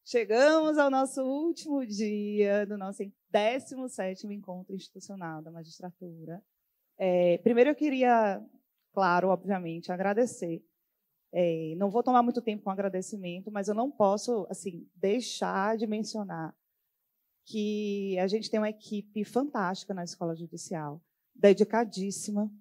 Chegamos ao nosso último dia do nosso 17º Encontro Institucional da Magistratura. Primeiro eu queria, claro, obviamente, agradecer. Não vou tomar muito tempo com agradecimento, mas eu não posso deixar de mencionar que a gente tem uma equipe fantástica na Escola Judicial, dedicadíssima,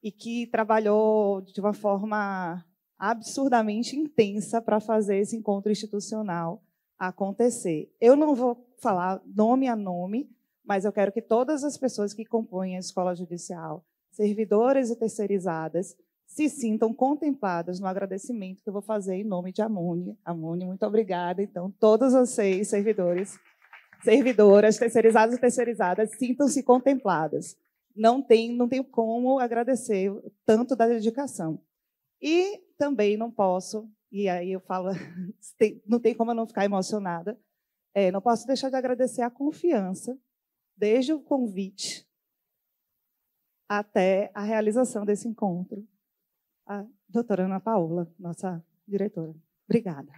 e que trabalhou de uma forma absurdamente intensa para fazer esse encontro institucional acontecer. Eu não vou falar nome a nome, mas eu quero que todas as pessoas que compõem a Escola Judicial, servidoras e terceirizadas, se sintam contempladas no agradecimento que eu vou fazer em nome de Amune. Amune, muito obrigada. Então, todos vocês, servidores, servidoras, terceirizados e terceirizadas, sintam-se contempladas. Não tenho como agradecer tanto da dedicação. E também não posso, e aí eu falo, não tem como eu não ficar emocionada, não posso deixar de agradecer a confiança, desde o convite até a realização desse encontro. A doutora Ana Paola, nossa diretora. Obrigada.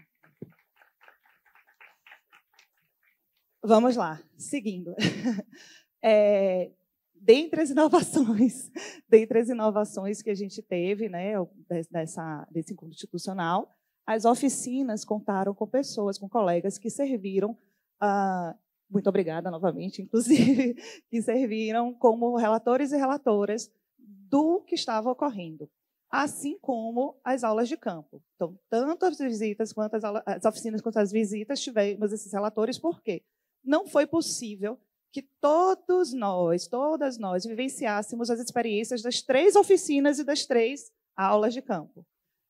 Vamos lá, seguindo. Dentre as inovações que a gente teve, né, desse encontro institucional, as oficinas contaram com pessoas, com colegas que serviram, muito obrigada novamente, inclusive, que serviram como relatores e relatoras do que estava ocorrendo, assim como as aulas de campo. Então, tanto as visitas quanto as oficinas quanto as visitas tivemos esses relatores, por quê? Não foi possível que todas nós vivenciássemos as experiências das 3 oficinas e das 3 aulas de campo.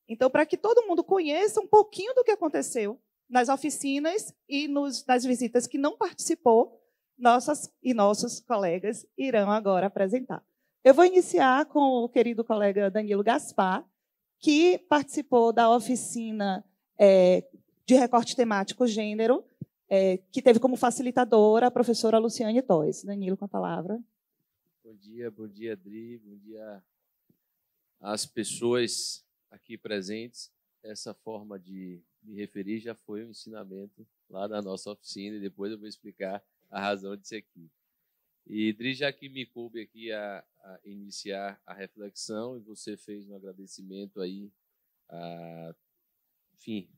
Então, para que todo mundo conheça um pouquinho do que aconteceu nas oficinas e nas visitas que não participou, nossas e nossos colegas irão agora apresentar. Eu vou iniciar com o querido colega Danilo Gaspar, que participou da oficina de recorte temático gênero, que teve como facilitadora a professora Luciane Toes. Danilo, com a palavra. Bom dia, Adri, bom dia às pessoas aqui presentes. Essa forma de me referir já foi um ensinamento lá na nossa oficina, e depois eu vou explicar a razão de ser aqui. E, Adri, já que me coube aqui a iniciar a reflexão, e você fez um agradecimento aí, enfim,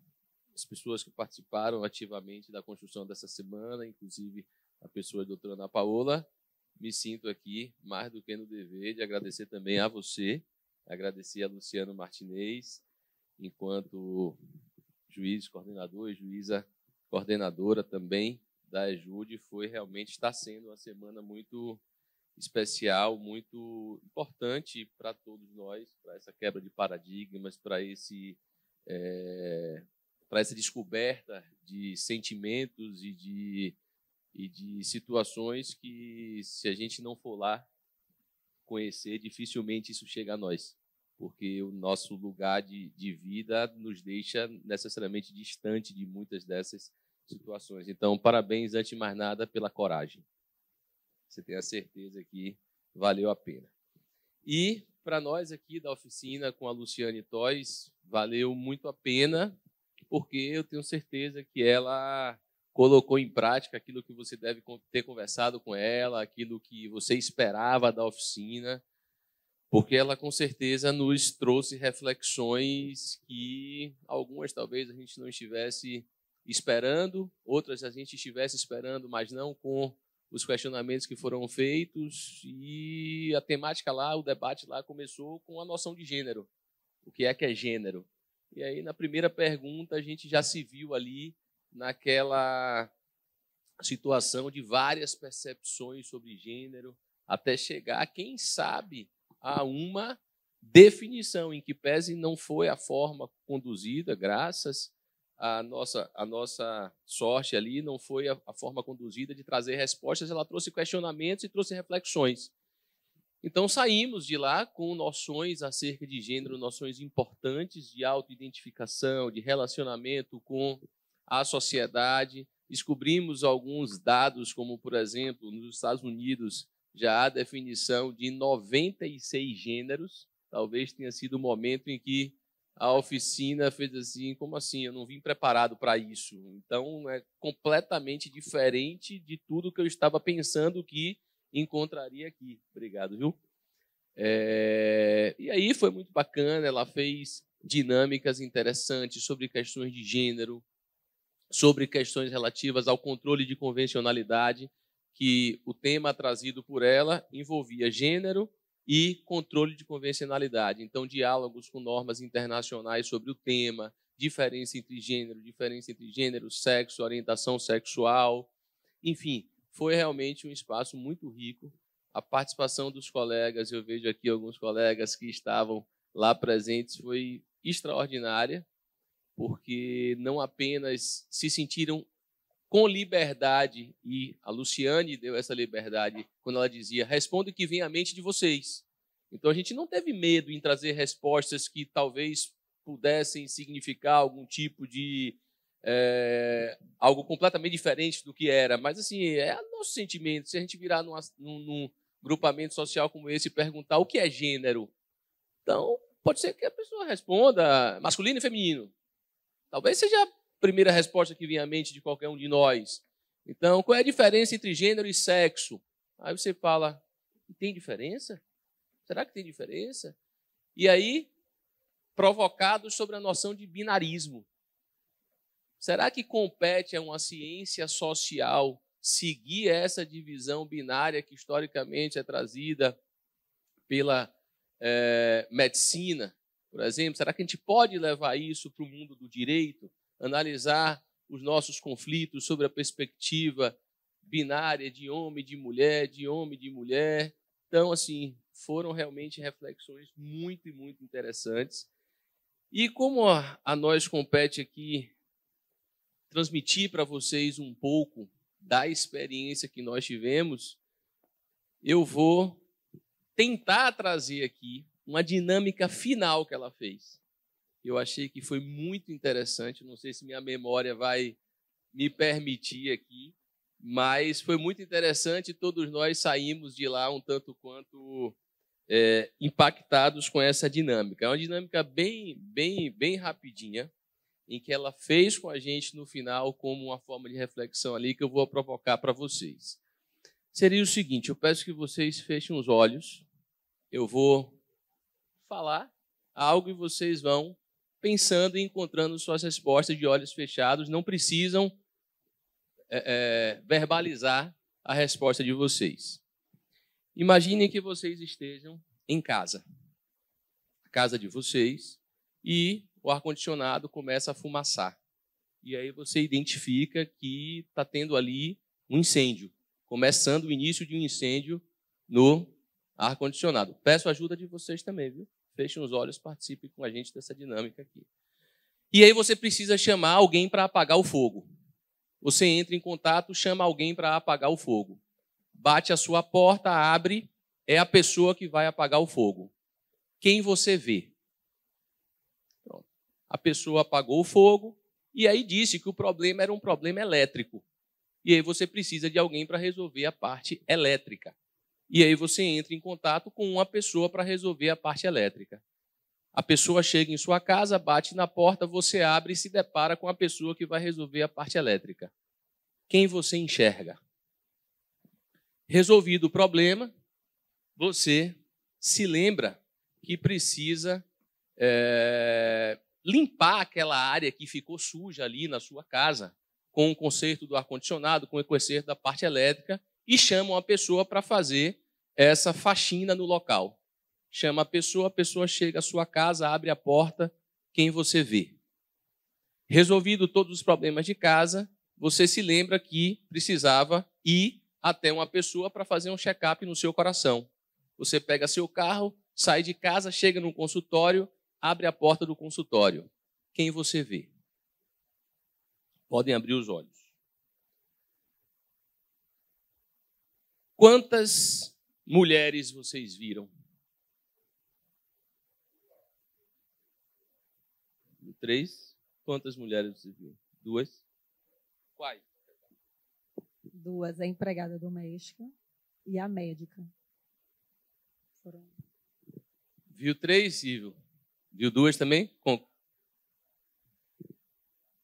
as pessoas que participaram ativamente da construção dessa semana, inclusive a pessoa da doutora Ana Paola, me sinto aqui, mais do que no dever, de agradecer também a você, agradecer a Luciano Martinez, enquanto juiz, coordenador e juíza coordenadora também da EJUDE. Está sendo uma semana muito especial, muito importante para todos nós, para essa quebra de paradigmas, para essa descoberta de sentimentos e de situações que, se a gente não for lá conhecer, dificilmente isso chega a nós, porque o nosso lugar de vida nos deixa necessariamente distante de muitas dessas situações. Então, parabéns, antes de mais nada, pela coragem. Você tem a certeza que valeu a pena. E, para nós aqui da oficina com a Luciane Toes, valeu muito a pena, porque eu tenho certeza que ela colocou em prática aquilo que você deve ter conversado com ela, aquilo que você esperava da oficina, porque ela, com certeza, nos trouxe reflexões que algumas talvez a gente não estivesse esperando, outras a gente estivesse esperando, mas não com os questionamentos que foram feitos, e a temática lá, o debate lá começou com a noção de gênero. O que é gênero? E aí, na primeira pergunta, a gente já se viu ali naquela situação de várias percepções sobre gênero, até chegar, quem sabe, a uma definição, em que pese não foi a forma conduzida, graças à nossa sorte ali, não foi a forma conduzida de trazer respostas, ela trouxe questionamentos e trouxe reflexões. Então, saímos de lá com noções acerca de gênero, noções importantes de autoidentificação, de relacionamento com a sociedade. Descobrimos alguns dados, como, por exemplo, nos Estados Unidos, já há definição de 96 gêneros. Talvez tenha sido o momento em que a oficina fez assim, como assim? Eu não vim preparado para isso. Então, é completamente diferente de tudo que eu estava pensando que encontraria aqui. Obrigado, viu? E aí foi muito bacana, ela fez dinâmicas interessantes sobre questões de gênero, sobre questões relativas ao controle de convencionalidade, que o tema trazido por ela envolvia gênero e controle de convencionalidade. Então, diálogos com normas internacionais sobre o tema, diferença entre gênero, sexo, orientação sexual. Enfim, foi realmente um espaço muito rico. A participação dos colegas, eu vejo aqui alguns colegas que estavam lá presentes, foi extraordinária, porque não apenas se sentiram com liberdade, e a Luciane deu essa liberdade quando ela dizia: responda o que vem à mente de vocês. Então, a gente não teve medo em trazer respostas que talvez pudessem significar algum tipo de algo completamente diferente do que era. Mas, assim, é nosso sentimento. Se a gente virar num grupamento social como esse e perguntar o que é gênero, então, pode ser que a pessoa responda masculino e feminino. Talvez seja a primeira resposta que vem à mente de qualquer um de nós. Então, qual é a diferença entre gênero e sexo? Aí você fala, tem diferença? Será que tem diferença? E aí, provocados sobre a noção de binarismo. Será que compete a uma ciência social seguir essa divisão binária que historicamente é trazida pela medicina, por exemplo? Será que a gente pode levar isso para o mundo do direito? Analisar os nossos conflitos sobre a perspectiva binária de homem, de mulher, de homem, de mulher. Então, assim, foram realmente reflexões muito e muito interessantes. E como a nós compete aqui transmitir para vocês um pouco da experiência que nós tivemos, eu vou tentar trazer aqui uma dinâmica final que ela fez. Eu achei que foi muito interessante, não sei se minha memória vai me permitir aqui, mas foi muito interessante, todos nós saímos de lá um tanto quanto impactados com essa dinâmica. É uma dinâmica bem rapidinha, em que ela fez com a gente no final como uma forma de reflexão ali que eu vou provocar para vocês. Seria o seguinte, eu peço que vocês fechem os olhos, eu vou falar algo e vocês vão pensando e encontrando suas respostas de olhos fechados. Não precisam verbalizar a resposta de vocês. Imaginem que vocês estejam em casa, a casa de vocês, e o ar-condicionado começa a fumaçar. E aí você identifica que está tendo ali um incêndio, começando o início de um incêndio no ar-condicionado. Peço a ajuda de vocês também, viu? Fechem os olhos, participem com a gente dessa dinâmica aqui. E aí você precisa chamar alguém para apagar o fogo. Você entra em contato, chama alguém para apagar o fogo. Bate a sua porta, abre, é a pessoa que vai apagar o fogo. Quem você vê? Pronto. A pessoa apagou o fogo e aí disse que o problema era um problema elétrico. E aí você precisa de alguém para resolver a parte elétrica. E aí você entra em contato com uma pessoa para resolver a parte elétrica. A pessoa chega em sua casa, bate na porta, você abre e se depara com a pessoa que vai resolver a parte elétrica. Quem você enxerga? Resolvido o problema, você se lembra que precisa limpar aquela área que ficou suja ali na sua casa, com o conserto do ar-condicionado, com o conserto da parte elétrica, e chama uma pessoa para fazer essa faxina no local. Chama a pessoa chega à sua casa, abre a porta, quem você vê? Resolvido todos os problemas de casa, você se lembra que precisava ir até uma pessoa para fazer um check-up no seu coração. Você pega seu carro, sai de casa, chega no consultório, abre a porta do consultório. Quem você vê? Podem abrir os olhos. Quantas mulheres vocês viram? 3. Quantas mulheres você viu? 2. Quais? 2, a empregada doméstica e a médica. Viu 3, Silvio? Viu duas também?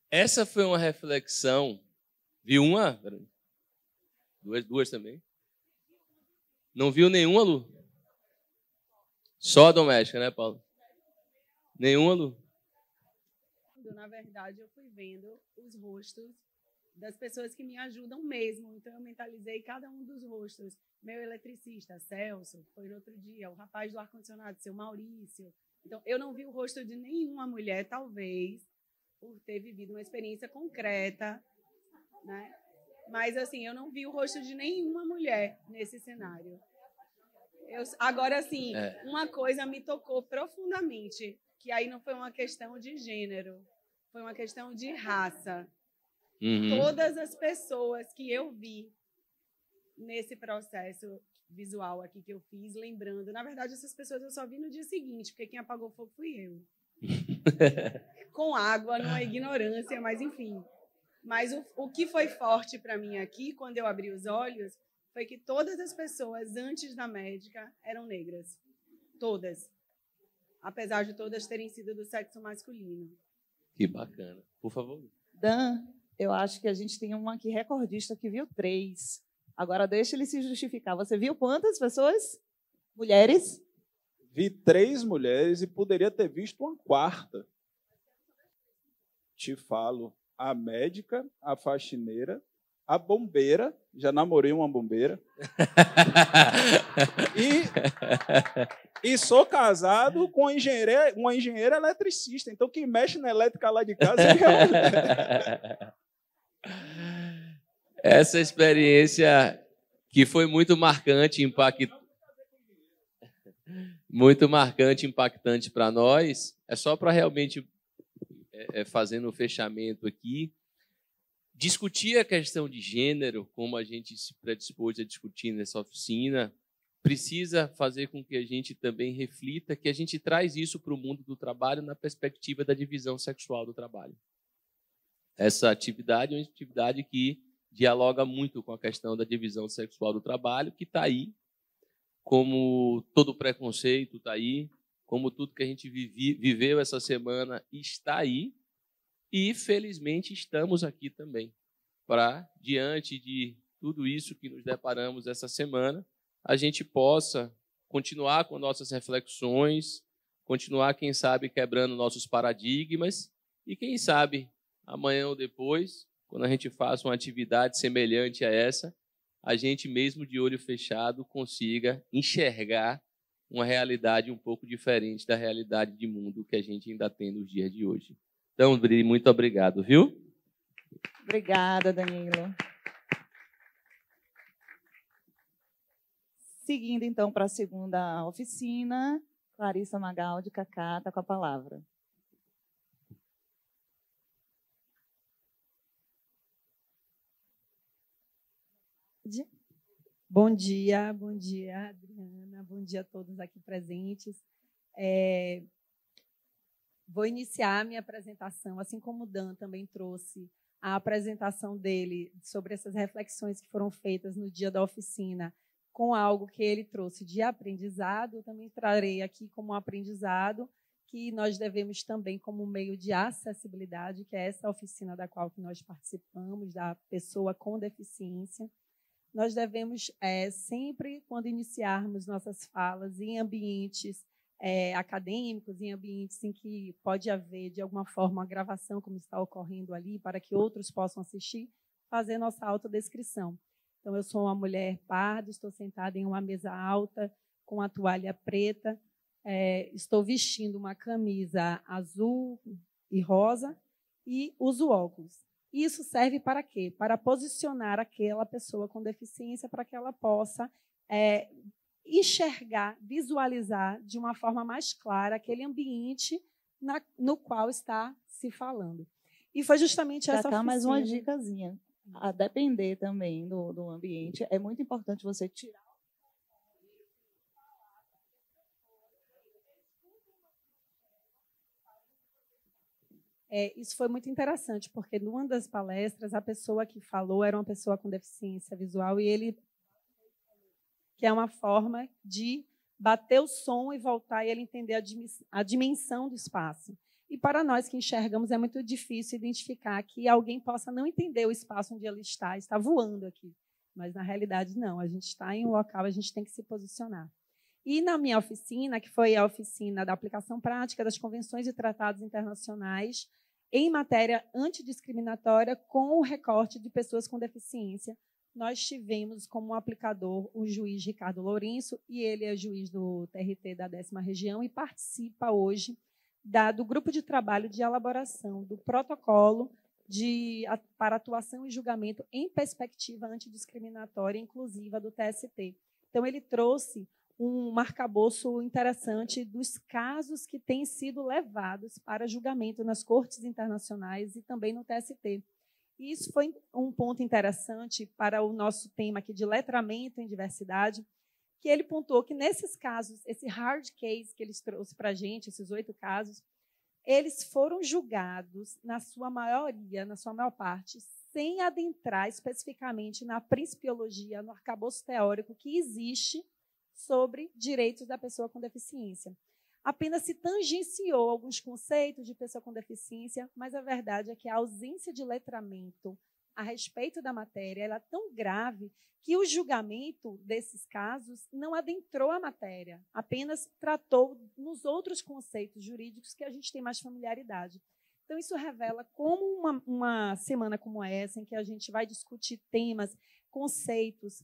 Essa foi uma reflexão. Viu uma? Duas também. Não viu nenhuma, Lu? Só a doméstica, né, Paulo? Nenhuma, Lu? Na verdade, eu fui vendo os rostos das pessoas que me ajudam mesmo. Então, eu mentalizei cada um dos rostos. Meu eletricista, Celso, foi no outro dia. O rapaz do ar-condicionado, seu Maurício. Então, eu não vi o rosto de nenhuma mulher, talvez, por ter vivido uma experiência concreta, né? Mas, assim, eu não vi o rosto de nenhuma mulher nesse cenário. Agora, assim, uma coisa me tocou profundamente, que aí não foi uma questão de gênero, foi uma questão de raça. Todas as pessoas que eu vi nesse processo visual aqui que eu fiz, lembrando, na verdade, essas pessoas eu só vi no dia seguinte, porque quem apagou o fogo fui eu. Com água, numa ignorância, mas enfim. Mas o que foi forte para mim aqui, quando eu abri os olhos, foi que todas as pessoas antes da médica eram negras. Todas. Apesar de todas terem sido do sexo masculino. Que bacana. Por favor. Dan, eu acho que a gente tem uma aqui recordista que viu 3. Agora deixa ele se justificar. Você viu quantas pessoas? Mulheres? Vi 3 mulheres e poderia ter visto uma 4ª. Te falo, a médica, a faxineira, a bombeira, já namorei uma bombeira. E sou casado com uma engenheira eletricista. Então, quem mexe na elétrica lá de casa é Essa experiência que foi muito marcante, impactante para nós, é só para realmente, fazendo o fechamento aqui, discutir a questão de gênero, como a gente se predispôs a discutir nessa oficina, precisa fazer com que a gente também reflita que a gente traz isso para o mundo do trabalho na perspectiva da divisão sexual do trabalho. Essa atividade é uma atividade que dialoga muito com a questão da divisão sexual do trabalho, que está aí, como todo preconceito está aí, como tudo que a gente viveu essa semana está aí, e, felizmente, estamos aqui também para, diante de tudo isso que nos deparamos essa semana, a gente possa continuar com nossas reflexões, continuar, quem sabe, quebrando nossos paradigmas e, quem sabe, amanhã ou depois, quando a gente faça uma atividade semelhante a essa, a gente, mesmo de olho fechado, consiga enxergar uma realidade um pouco diferente da realidade de mundo que a gente ainda tem nos dias de hoje. Então, muito obrigado, viu? Obrigada, Danilo. Seguindo, então, para a segunda oficina, Clarissa Magaldi, Cacá, está com a palavra. Bom dia, Adriana, bom dia a todos aqui presentes. Vou iniciar a minha apresentação, assim como o Dan também trouxe a apresentação dele sobre essas reflexões que foram feitas no dia da oficina, com algo que ele trouxe de aprendizado, eu também trarei aqui como aprendizado que nós devemos também, como meio de acessibilidade, que é essa oficina da qual nós participamos, da pessoa com deficiência, nós devemos sempre, quando iniciarmos nossas falas em ambientes acadêmicos, em ambientes em que pode haver, de alguma forma, uma gravação, como está ocorrendo ali, para que outros possam assistir, fazer nossa autodescrição. Então, eu sou uma mulher parda, estou sentada em uma mesa alta, com a toalha preta, estou vestindo uma camisa azul e rosa e uso óculos. Isso serve para quê? Para posicionar aquela pessoa com deficiência para que ela possa enxergar, visualizar de uma forma mais clara aquele ambiente no qual está se falando. E foi justamente essa oficina. Mais uma dicasinha. A depender também do ambiente, é muito importante você tirar. Isso foi muito interessante, porque numa das palestras, a pessoa que falou era uma pessoa com deficiência visual e ele que é uma forma de bater o som e voltar e ele entender a dimensão do espaço. E para nós que enxergamos, é muito difícil identificar que alguém possa não entender o espaço onde ele está voando aqui. Mas, na realidade, não. A gente está em um local, a gente tem que se posicionar. E na minha oficina, que foi a oficina da aplicação prática das convenções e tratados internacionais em matéria antidiscriminatória com o recorte de pessoas com deficiência, nós tivemos como aplicador o juiz Ricardo Lourenço, e ele é juiz do TRT da 10ª Região e participa hoje do grupo de trabalho de elaboração do protocolo para atuação e julgamento em perspectiva antidiscriminatória inclusiva do TST. Então, ele trouxe um arcabouço interessante dos casos que têm sido levados para julgamento nas cortes internacionais e também no TST. E isso foi um ponto interessante para o nosso tema aqui de letramento em diversidade, que ele pontuou que nesses casos, esse hard case que eles trouxeram para a gente, esses 8 casos, eles foram julgados, na sua maioria, na sua maior parte, sem adentrar especificamente na principiologia, no arcabouço teórico que existe sobre direitos da pessoa com deficiência. Apenas se tangenciou alguns conceitos de pessoa com deficiência, mas a verdade é que a ausência de letramento a respeito da matéria ela é tão grave que o julgamento desses casos não adentrou a matéria, apenas tratou nos outros conceitos jurídicos que a gente tem mais familiaridade. Então, isso revela como uma semana como essa, em que a gente vai discutir temas, conceitos,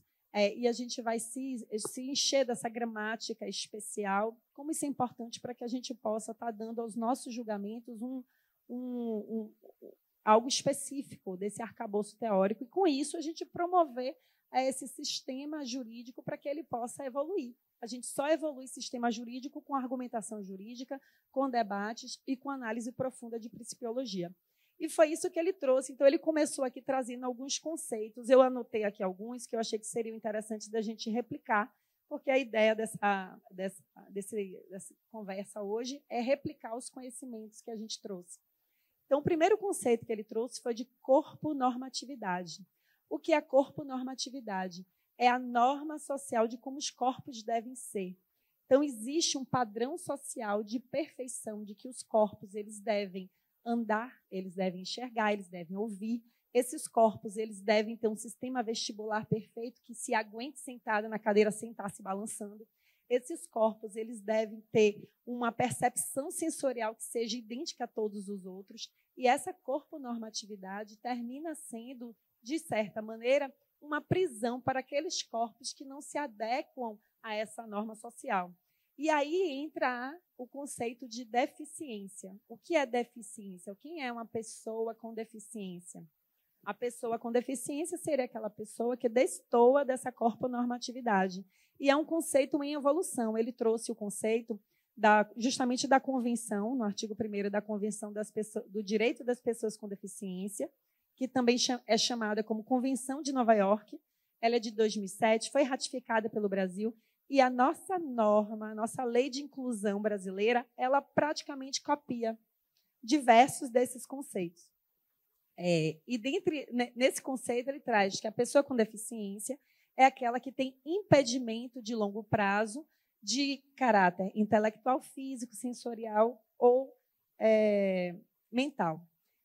e a gente vai se encher dessa gramática especial, como isso é importante para que a gente possa estar dando aos nossos julgamentos algo específico desse arcabouço teórico, e, com isso, a gente promover esse sistema jurídico para que ele possa evoluir. A gente só evolui sistema jurídico com argumentação jurídica, com debates e com análise profunda de principiologia. E foi isso que ele trouxe. Então, ele começou aqui trazendo alguns conceitos. Eu anotei aqui alguns que eu achei que seriam interessantes da gente replicar, porque a ideia dessa conversa hoje é replicar os conhecimentos que a gente trouxe. Então, o primeiro conceito que ele trouxe foi de corpo-normatividade. O que é corpo-normatividade? É a norma social de como os corpos devem ser. Então, existe um padrão social de perfeição, de que os corpos eles devem andar, eles devem enxergar, eles devem ouvir. Esses corpos eles devem ter um sistema vestibular perfeito que se aguente sentada na cadeira sem estar se balançando. Esses corpos eles devem ter uma percepção sensorial que seja idêntica a todos os outros. E essa corpo-normatividade termina sendo, de certa maneira, uma prisão para aqueles corpos que não se adequam a essa norma social. E aí entra o conceito de deficiência. O que é deficiência? Quem é uma pessoa com deficiência? A pessoa com deficiência seria aquela pessoa que destoa dessa corponormatividade. E é um conceito em evolução. Ele trouxe o conceito justamente da Convenção, no artigo 1º da Convenção do Direito das Pessoas com Deficiência, que também é chamada como Convenção de Nova York. Ela é de 2007, foi ratificada pelo Brasil, e a nossa norma, a nossa lei de inclusão brasileira, ela praticamente copia diversos desses conceitos. Nesse conceito, ele traz que a pessoa com deficiência é aquela que tem impedimento de longo prazo de caráter intelectual, físico, sensorial ou mental.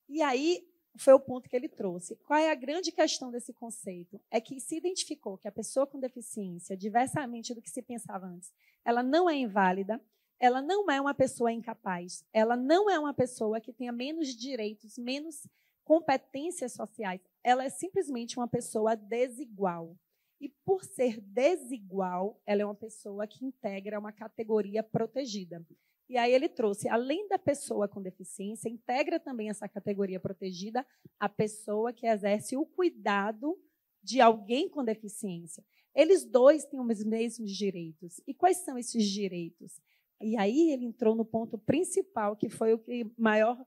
E aí foi o ponto que ele trouxe. Qual é a grande questão desse conceito? É que se identificou que a pessoa com deficiência, diversamente do que se pensava antes, ela não é inválida, ela não é uma pessoa incapaz, ela não é uma pessoa que tenha menos direitos, menos competências sociais, ela é simplesmente uma pessoa desigual. E, por ser desigual, ela é uma pessoa que integra uma categoria protegida. E aí ele trouxe, além da pessoa com deficiência, integra também essa categoria protegida a pessoa que exerce o cuidado de alguém com deficiência. Eles dois têm os mesmos direitos. E quais são esses direitos? E aí ele entrou no ponto principal, que foi o maior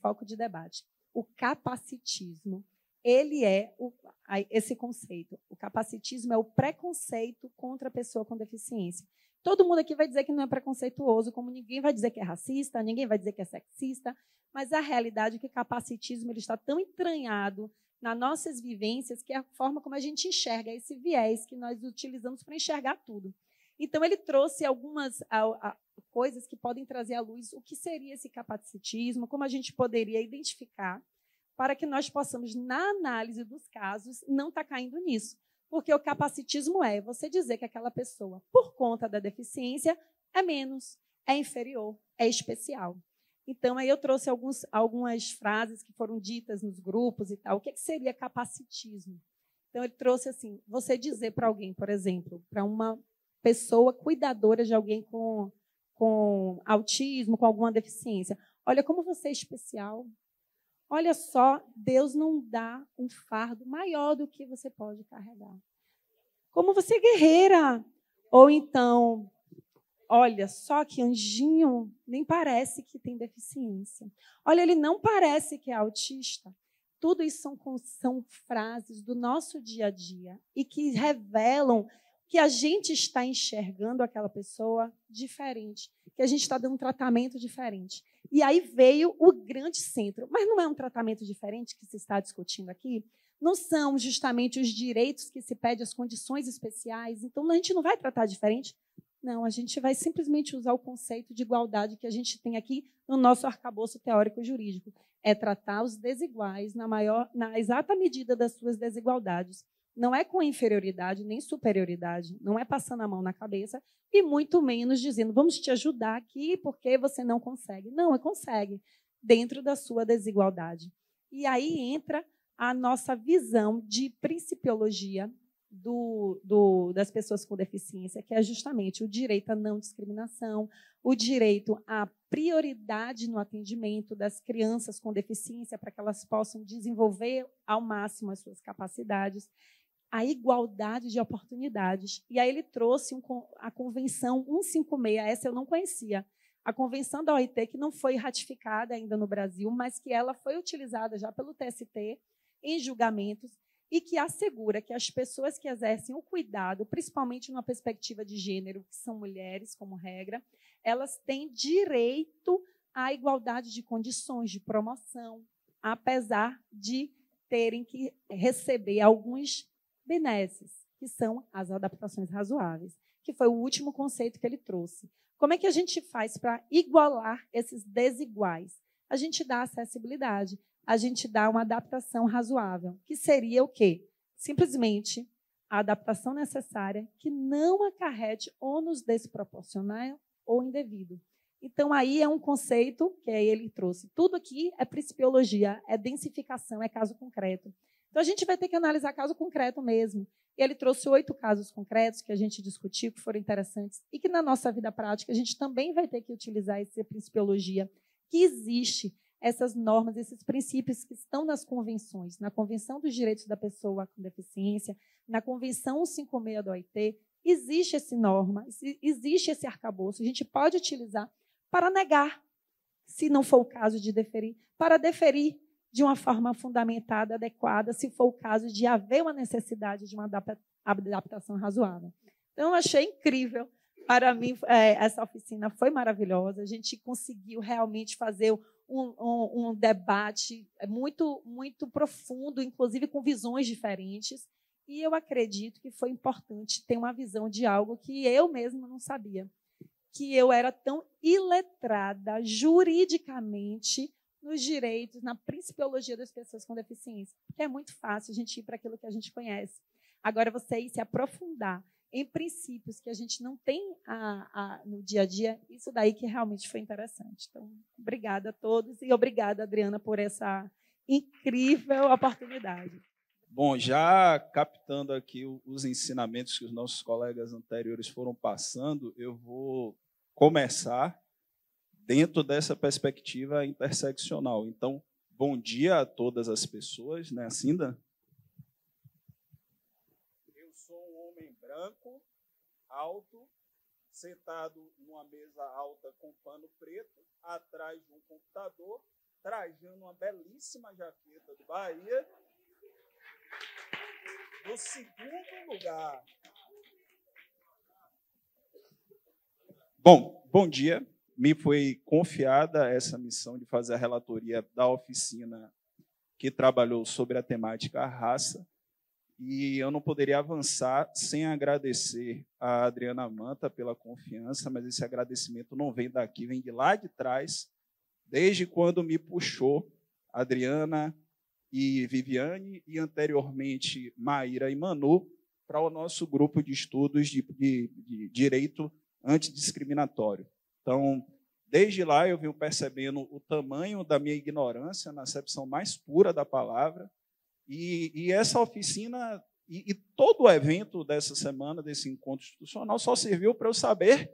foco de debate. O capacitismo. Ele é esse conceito. O capacitismo é o preconceito contra a pessoa com deficiência. Todo mundo aqui vai dizer que não é preconceituoso, como ninguém vai dizer que é racista, ninguém vai dizer que é sexista, mas a realidade é que o capacitismo ele está tão entranhado nas nossas vivências que é a forma como a gente enxerga esse viés que nós utilizamos para enxergar tudo. Então, ele trouxe algumas coisas que podem trazer à luz o que seria esse capacitismo, como a gente poderia identificar, para que nós possamos, na análise dos casos, não estar caindo nisso. Porque o capacitismo é você dizer que aquela pessoa, por conta da deficiência, é menos, é inferior, é especial. Então, aí eu trouxe algumas frases que foram ditas nos grupos e tal. O que seria capacitismo? Então, ele trouxe assim, você dizer para alguém, por exemplo, para uma pessoa cuidadora de alguém com autismo, com alguma deficiência, olha como você é especial. Olha só, Deus não dá um fardo maior do que você pode carregar. Como você é guerreira. Ou então, olha, só que anjinho nem parece que tem deficiência. Olha, ele não parece que é autista. Tudo isso são frases do nosso dia a dia e que revelam que a gente está enxergando aquela pessoa diferente, que a gente está dando um tratamento diferente. E aí veio o grande centro. Mas não é um tratamento diferente que se está discutindo aqui? Não são justamente os direitos que se pede, as condições especiais? Então, a gente não vai tratar diferente? Não, a gente vai simplesmente usar o conceito de igualdade que a gente tem aqui no nosso arcabouço teórico-jurídico. É tratar os desiguais na exata medida das suas desigualdades. Não é com inferioridade nem superioridade, não é passando a mão na cabeça e muito menos dizendo, vamos te ajudar aqui porque você não consegue. Não, consegue, dentro da sua desigualdade. E aí entra a nossa visão de principiologia das pessoas com deficiência, que é justamente o direito à não discriminação, o direito à prioridade no atendimento das crianças com deficiência para que elas possam desenvolver ao máximo as suas capacidades, a igualdade de oportunidades. E aí ele trouxe a Convenção 156, essa eu não conhecia, a Convenção da OIT, que não foi ratificada ainda no Brasil, mas que ela foi utilizada já pelo TST em julgamentos e que assegura que as pessoas que exercem o cuidado, principalmente numa perspectiva de gênero, que são mulheres, como regra, elas têm direito à igualdade de condições de promoção, apesar de terem que receber alguns benesses, que são as adaptações razoáveis, que foi o último conceito que ele trouxe. Como é que a gente faz para igualar esses desiguais? A gente dá acessibilidade, a gente dá uma adaptação razoável, que seria o quê? Simplesmente a adaptação necessária que não acarrete ônus desproporcional ou indevido. Então, aí é um conceito que ele trouxe. Tudo aqui é principiologia, é densificação, é caso concreto. Então, a gente vai ter que analisar caso concreto mesmo. E ele trouxe 8 casos concretos que a gente discutiu, que foram interessantes, e que, na nossa vida prática, a gente também vai ter que utilizar essa principiologia, que existe essas normas, esses princípios que estão nas convenções, na Convenção dos Direitos da Pessoa com Deficiência, na Convenção 156 da OIT, existe essa norma, existe esse arcabouço, a gente pode utilizar para negar, se não for o caso de deferir, para deferir de uma forma fundamentada, adequada, se for o caso de haver uma necessidade de uma adaptação razoável. Então, eu achei incrível. Para mim, essa oficina foi maravilhosa. A gente conseguiu realmente fazer um debate muito, muito profundo, inclusive com visões diferentes. E eu acredito que foi importante ter uma visão de algo que eu mesma não sabia, que eu era tão iletrada juridicamente nos direitos, na principiologia das pessoas com deficiência. Porque é muito fácil a gente ir para aquilo que a gente conhece. Agora, você ir se aprofundar em princípios que a gente não tem no dia a dia, isso daí que realmente foi interessante. Então, obrigada a todos e obrigada, Adriana, por essa incrível oportunidade. Bom, já captando aqui os ensinamentos que os nossos colegas anteriores foram passando, eu vou começar dentro dessa perspectiva interseccional. Então, bom dia a todas as pessoas, né, Cinda? Eu sou um homem branco, alto, sentado numa mesa alta com pano preto, atrás de um computador, trajando uma belíssima jaqueta do Bahia. No segundo lugar. Bom dia. Me foi confiada essa missão de fazer a relatoria da oficina que trabalhou sobre a temática raça. E eu não poderia avançar sem agradecer a Adriana Manta pela confiança, mas esse agradecimento não vem daqui, vem de lá de trás, desde quando me puxou Adriana e Viviane, e anteriormente Maíra e Manu, para o nosso grupo de estudos de direito antidiscriminatório. Então, desde lá eu venho percebendo o tamanho da minha ignorância, na acepção mais pura da palavra, e essa oficina e todo o evento dessa semana, desse encontro institucional, só serviu para eu saber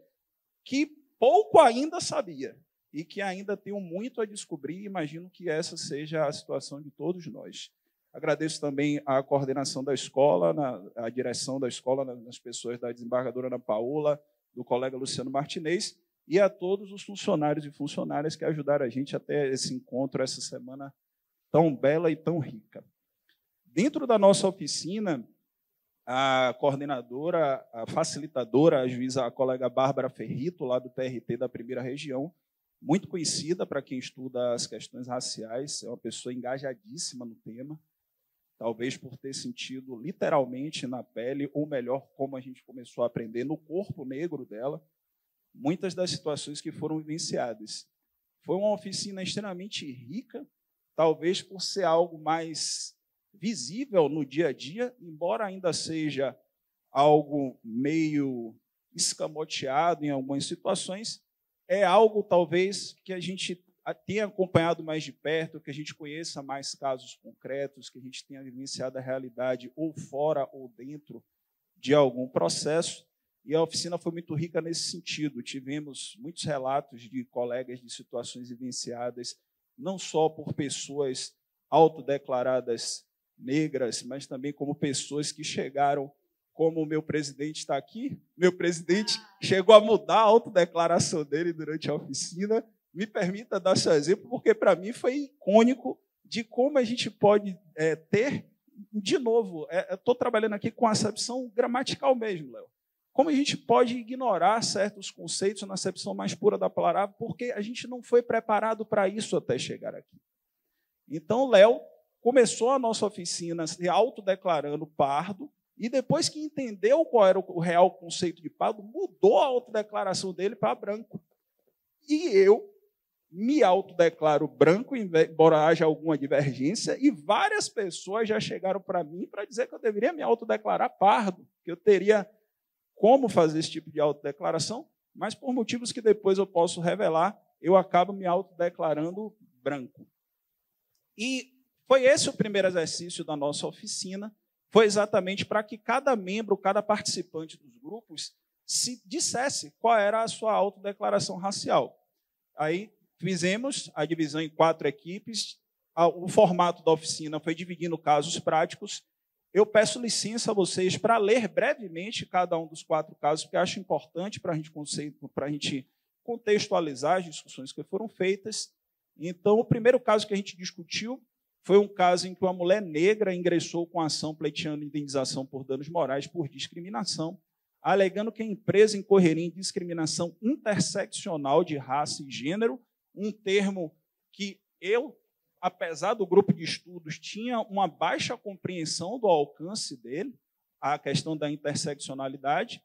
que pouco ainda sabia e que ainda tenho muito a descobrir, e imagino que essa seja a situação de todos nós. Agradeço também a coordenação da escola, a direção da escola, nas pessoas da desembargadora Ana Paula, do colega Luciano Martinez, e a todos os funcionários e funcionárias que ajudaram a gente até esse encontro, essa semana tão bela e tão rica. Dentro da nossa oficina, a coordenadora, a facilitadora, a juíza, a colega Bárbara Ferrito, lá do TRT da Primeira Região, muito conhecida para quem estuda as questões raciais, é uma pessoa engajadíssima no tema, talvez por ter sentido literalmente na pele, ou melhor, como a gente começou a aprender, no corpo negro dela, muitas das situações que foram vivenciadas. Foi uma oficina extremamente rica, talvez por ser algo mais visível no dia a dia, embora ainda seja algo meio escamoteado em algumas situações, é algo talvez que a gente tenha acompanhado mais de perto, que a gente conheça mais casos concretos, que a gente tenha vivenciado a realidade ou fora ou dentro de algum processo. E a oficina foi muito rica nesse sentido. Tivemos muitos relatos de colegas de situações vivenciadas, não só por pessoas autodeclaradas negras, mas também como pessoas que chegaram, como o meu presidente está aqui, meu presidente chegou a mudar a autodeclaração dele durante a oficina. Me permita dar seu exemplo, porque para mim foi icônico de como a gente pode ter, de novo, estou trabalhando aqui com a acepção gramatical mesmo, Léo, como a gente pode ignorar certos conceitos na acepção mais pura da palavra, porque a gente não foi preparado para isso até chegar aqui. Então, Léo começou a nossa oficina se autodeclarando pardo, e depois que entendeu qual era o real conceito de pardo, mudou a autodeclaração dele para branco. E eu me autodeclaro branco, embora haja alguma divergência, e várias pessoas já chegaram para mim para dizer que eu deveria me autodeclarar pardo, que eu teria como fazer esse tipo de autodeclaração, mas por motivos que depois eu posso revelar, eu acabo me autodeclarando branco. E foi esse o primeiro exercício da nossa oficina, foi exatamente para que cada membro, cada participante dos grupos se dissesse qual era a sua autodeclaração racial. Aí fizemos a divisão em 4 equipes, o formato da oficina foi dividindo casos práticos. Eu peço licença a vocês para ler brevemente cada um dos 4 casos, porque acho importante para a gente contextualizar as discussões que foram feitas. Então, o primeiro caso que a gente discutiu foi um caso em que uma mulher negra ingressou com ação pleiteando indenização por danos morais por discriminação, alegando que a empresa incorreria em discriminação interseccional de raça e gênero, um termo que eu, apesar do grupo de estudos, tinha uma baixa compreensão do alcance dele, a questão da interseccionalidade,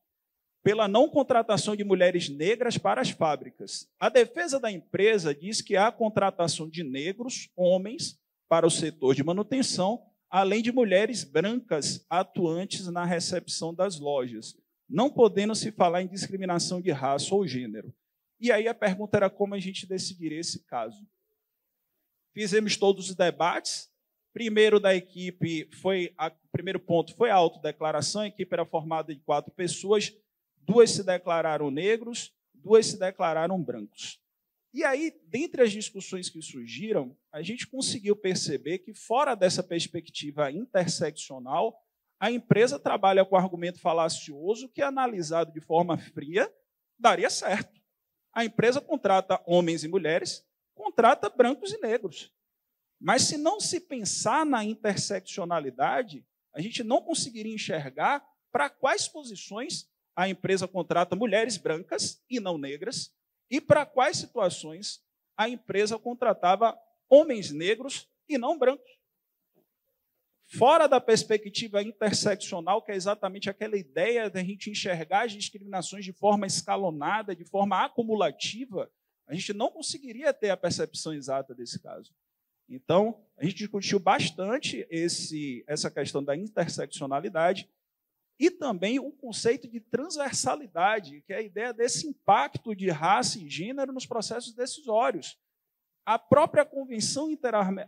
pela não contratação de mulheres negras para as fábricas. A defesa da empresa diz que há contratação de negros, homens, para o setor de manutenção, além de mulheres brancas atuantes na recepção das lojas, não podendo se falar em discriminação de raça ou gênero. E aí a pergunta era como a gente decidiria esse caso. Fizemos todos os debates. Primeiro da equipe primeiro ponto foi a autodeclaração. A equipe era formada de 4 pessoas, 2 se declararam negros, 2 se declararam brancos. E aí, dentre as discussões que surgiram, a gente conseguiu perceber que, fora dessa perspectiva interseccional, a empresa trabalha com argumento falacioso que, analisado de forma fria, daria certo. A empresa contrata homens e mulheres, contrata brancos e negros. Mas, se não se pensar na interseccionalidade, a gente não conseguiria enxergar para quais posições a empresa contrata mulheres brancas e não negras, e para quais situações a empresa contratava homens negros e não brancos. fora da perspectiva interseccional, que é exatamente aquela ideia de a gente enxergar as discriminações de forma escalonada, de forma acumulativa, a gente não conseguiria ter a percepção exata desse caso. Então, a gente discutiu bastante essa questão da interseccionalidade e também o conceito de transversalidade, que é a ideia desse impacto de raça e gênero nos processos decisórios. A própria Convenção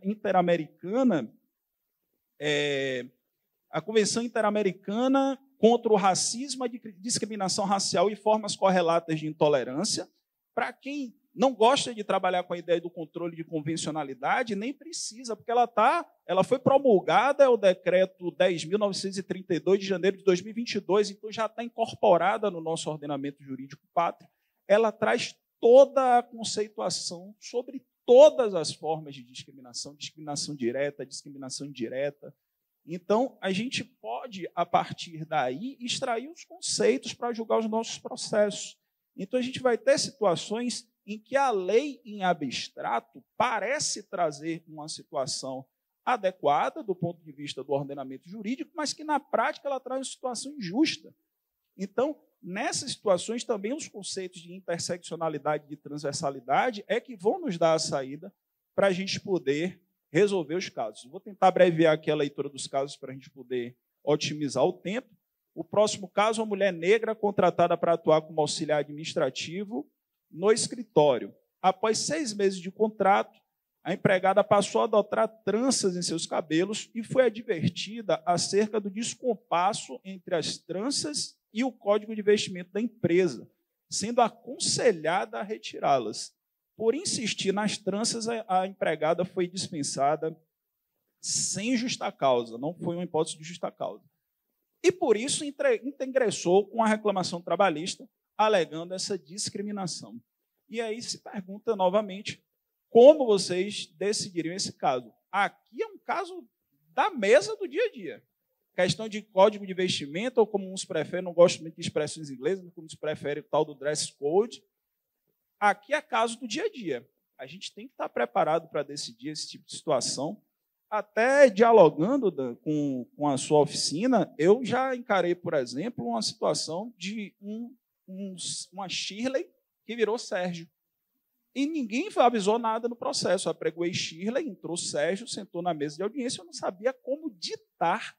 Interamericana, a Convenção Interamericana contra o Racismo, a Discriminação Racial e Formas Correlatas de Intolerância, para quem não gosta de trabalhar com a ideia do controle de convencionalidade, nem precisa, porque ela foi promulgada, é o decreto 10.932 de janeiro de 2022, então já está incorporada no nosso ordenamento jurídico pátrio. Ela traz toda a conceituação sobre todas as formas de discriminação, discriminação direta, discriminação indireta. Então, a gente pode, a partir daí, extrair os conceitos para julgar os nossos processos. Então, a gente vai ter situações em que a lei, em abstrato, parece trazer uma situação adequada do ponto de vista do ordenamento jurídico, mas que, na prática, ela traz uma situação injusta. Então, nessas situações, também os conceitos de interseccionalidade e de transversalidade é que vão nos dar a saída para a gente poder resolver os casos. Vou tentar abreviar aqui a leitura dos casos para a gente poder otimizar o tempo. O próximo caso, uma mulher negra contratada para atuar como auxiliar administrativo no escritório. Após 6 meses de contrato, a empregada passou a adotar tranças em seus cabelos e foi advertida acerca do descompasso entre as tranças e o código de vestimento da empresa, sendo aconselhada a retirá-las. Por insistir nas tranças, a empregada foi dispensada sem justa causa, não foi uma hipótese de justa causa. E, por isso, ingressou com a reclamação trabalhista, alegando essa discriminação. E aí se pergunta novamente como vocês decidiriam esse caso. Aqui é um caso da mesa do dia a dia. Questão de código de vestimenta, ou como uns preferem, não gosto muito de expressões inglesas, como uns preferem o tal do dress code. Aqui é caso do dia a dia. A gente tem que estar preparado para decidir esse tipo de situação. Até dialogando com a sua oficina, eu já encarei, por exemplo, uma situação de uma Shirley que virou Sérgio. E ninguém avisou nada no processo. Eu apregoei Shirley, entrou Sérgio, sentou na mesa de audiência, eu não sabia como ditar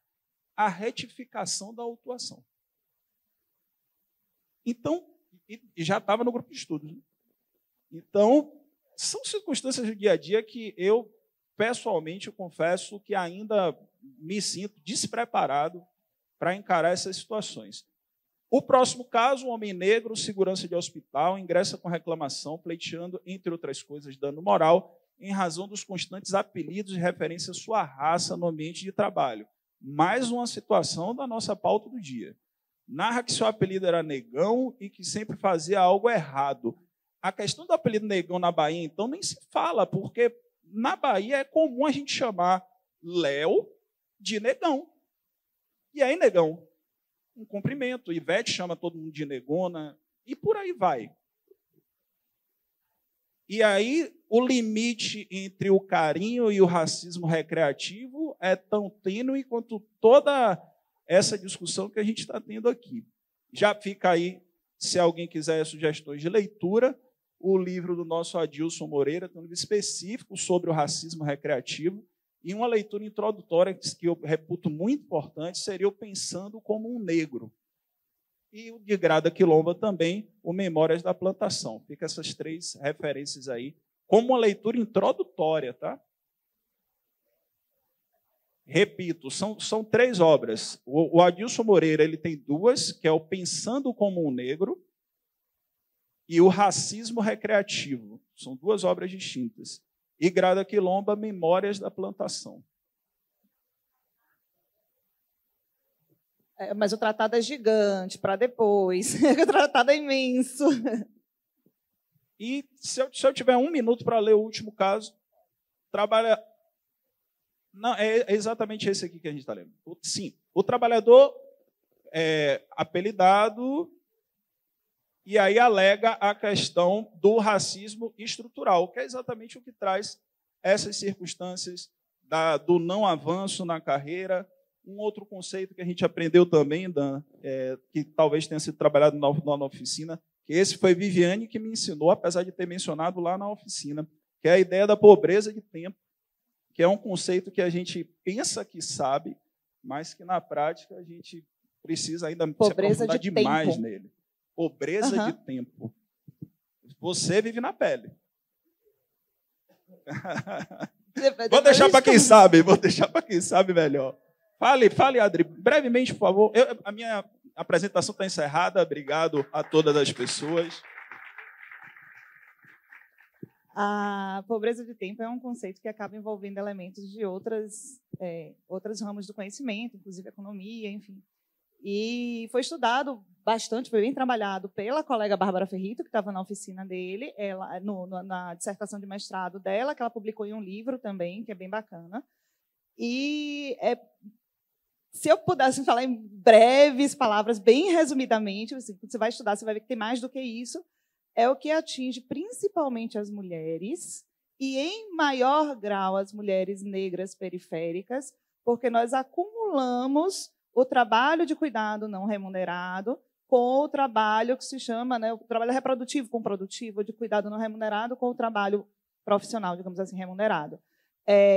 a retificação da autuação. Então, e já estava no grupo de estudos. Né? Então, são circunstâncias do dia a dia que eu, pessoalmente, eu confesso que ainda me sinto despreparado para encarar essas situações. O próximo caso, um homem negro, segurança de hospital, ingressa com reclamação, pleiteando, entre outras coisas, dano moral, em razão dos constantes apelidos de referência à sua raça no ambiente de trabalho. Mais uma situação da nossa pauta do dia. Narra que seu apelido era Negão e que sempre fazia algo errado. A questão do apelido Negão na Bahia, então, nem se fala, porque na Bahia é comum a gente chamar Léo de Negão. E aí, Negão? Um cumprimento. Ivete chama todo mundo de negona, e por aí vai. E aí, o limite entre o carinho e o racismo recreativo é tão tênue quanto toda essa discussão que a gente está tendo aqui. Já fica aí, se alguém quiser sugestões de leitura, o livro do nosso Adilson Moreira, tem um livro específico sobre o racismo recreativo, e uma leitura introdutória que eu reputo muito importante seria o Pensando como um Negro. E o de Grada Quilomba também, o Memórias da Plantação. Fica essas 3 referências aí, como uma leitura introdutória, tá? Repito, são 3 obras. O Adilson Moreira ele tem 2, que é o Pensando como um Negro e o Racismo Recreativo. São 2 obras distintas. E Grada Quilomba, Memórias da Plantação. Mas o tratado é gigante, para depois. O tratado é imenso. E se eu tiver 1 minuto para ler o último caso, trabalha... Não, é exatamente esse aqui que a gente está lendo. Sim, o trabalhador é apelidado e aí alega a questão do racismo estrutural, que é exatamente o que traz essas circunstâncias do não avanço na carreira. Um outro conceito que a gente aprendeu também, Dan, que talvez tenha sido trabalhado na oficina, que esse foi Viviane que me ensinou, apesar de ter mencionado lá na oficina, que é a ideia da pobreza de tempo, que é um conceito que a gente pensa que sabe, mas que na prática a gente precisa ainda se aprofundar demais nele. Pobreza de tempo. Você vive na pele. Vou deixar para quem sabe melhor. Fale, Adri, brevemente, por favor. A minha apresentação está encerrada. Obrigado a todas as pessoas. A pobreza de tempo é um conceito que acaba envolvendo elementos de outros ramos do conhecimento, inclusive economia, enfim. E foi estudado bastante, foi bem trabalhado pela colega Bárbara Ferrito, que estava na oficina dele, ela, na dissertação de mestrado dela, que ela publicou em um livro também, que é bem bacana. E se eu pudesse falar em breves palavras, bem resumidamente, assim, quando você vai estudar, você vai ver que tem mais do que isso, é o que atinge principalmente as mulheres, e em maior grau as mulheres negras periféricas, porque nós acumulamos o trabalho de cuidado não remunerado com o trabalho que se chama, né, o trabalho reprodutivo com produtivo, de cuidado não remunerado com o trabalho profissional, digamos assim, remunerado.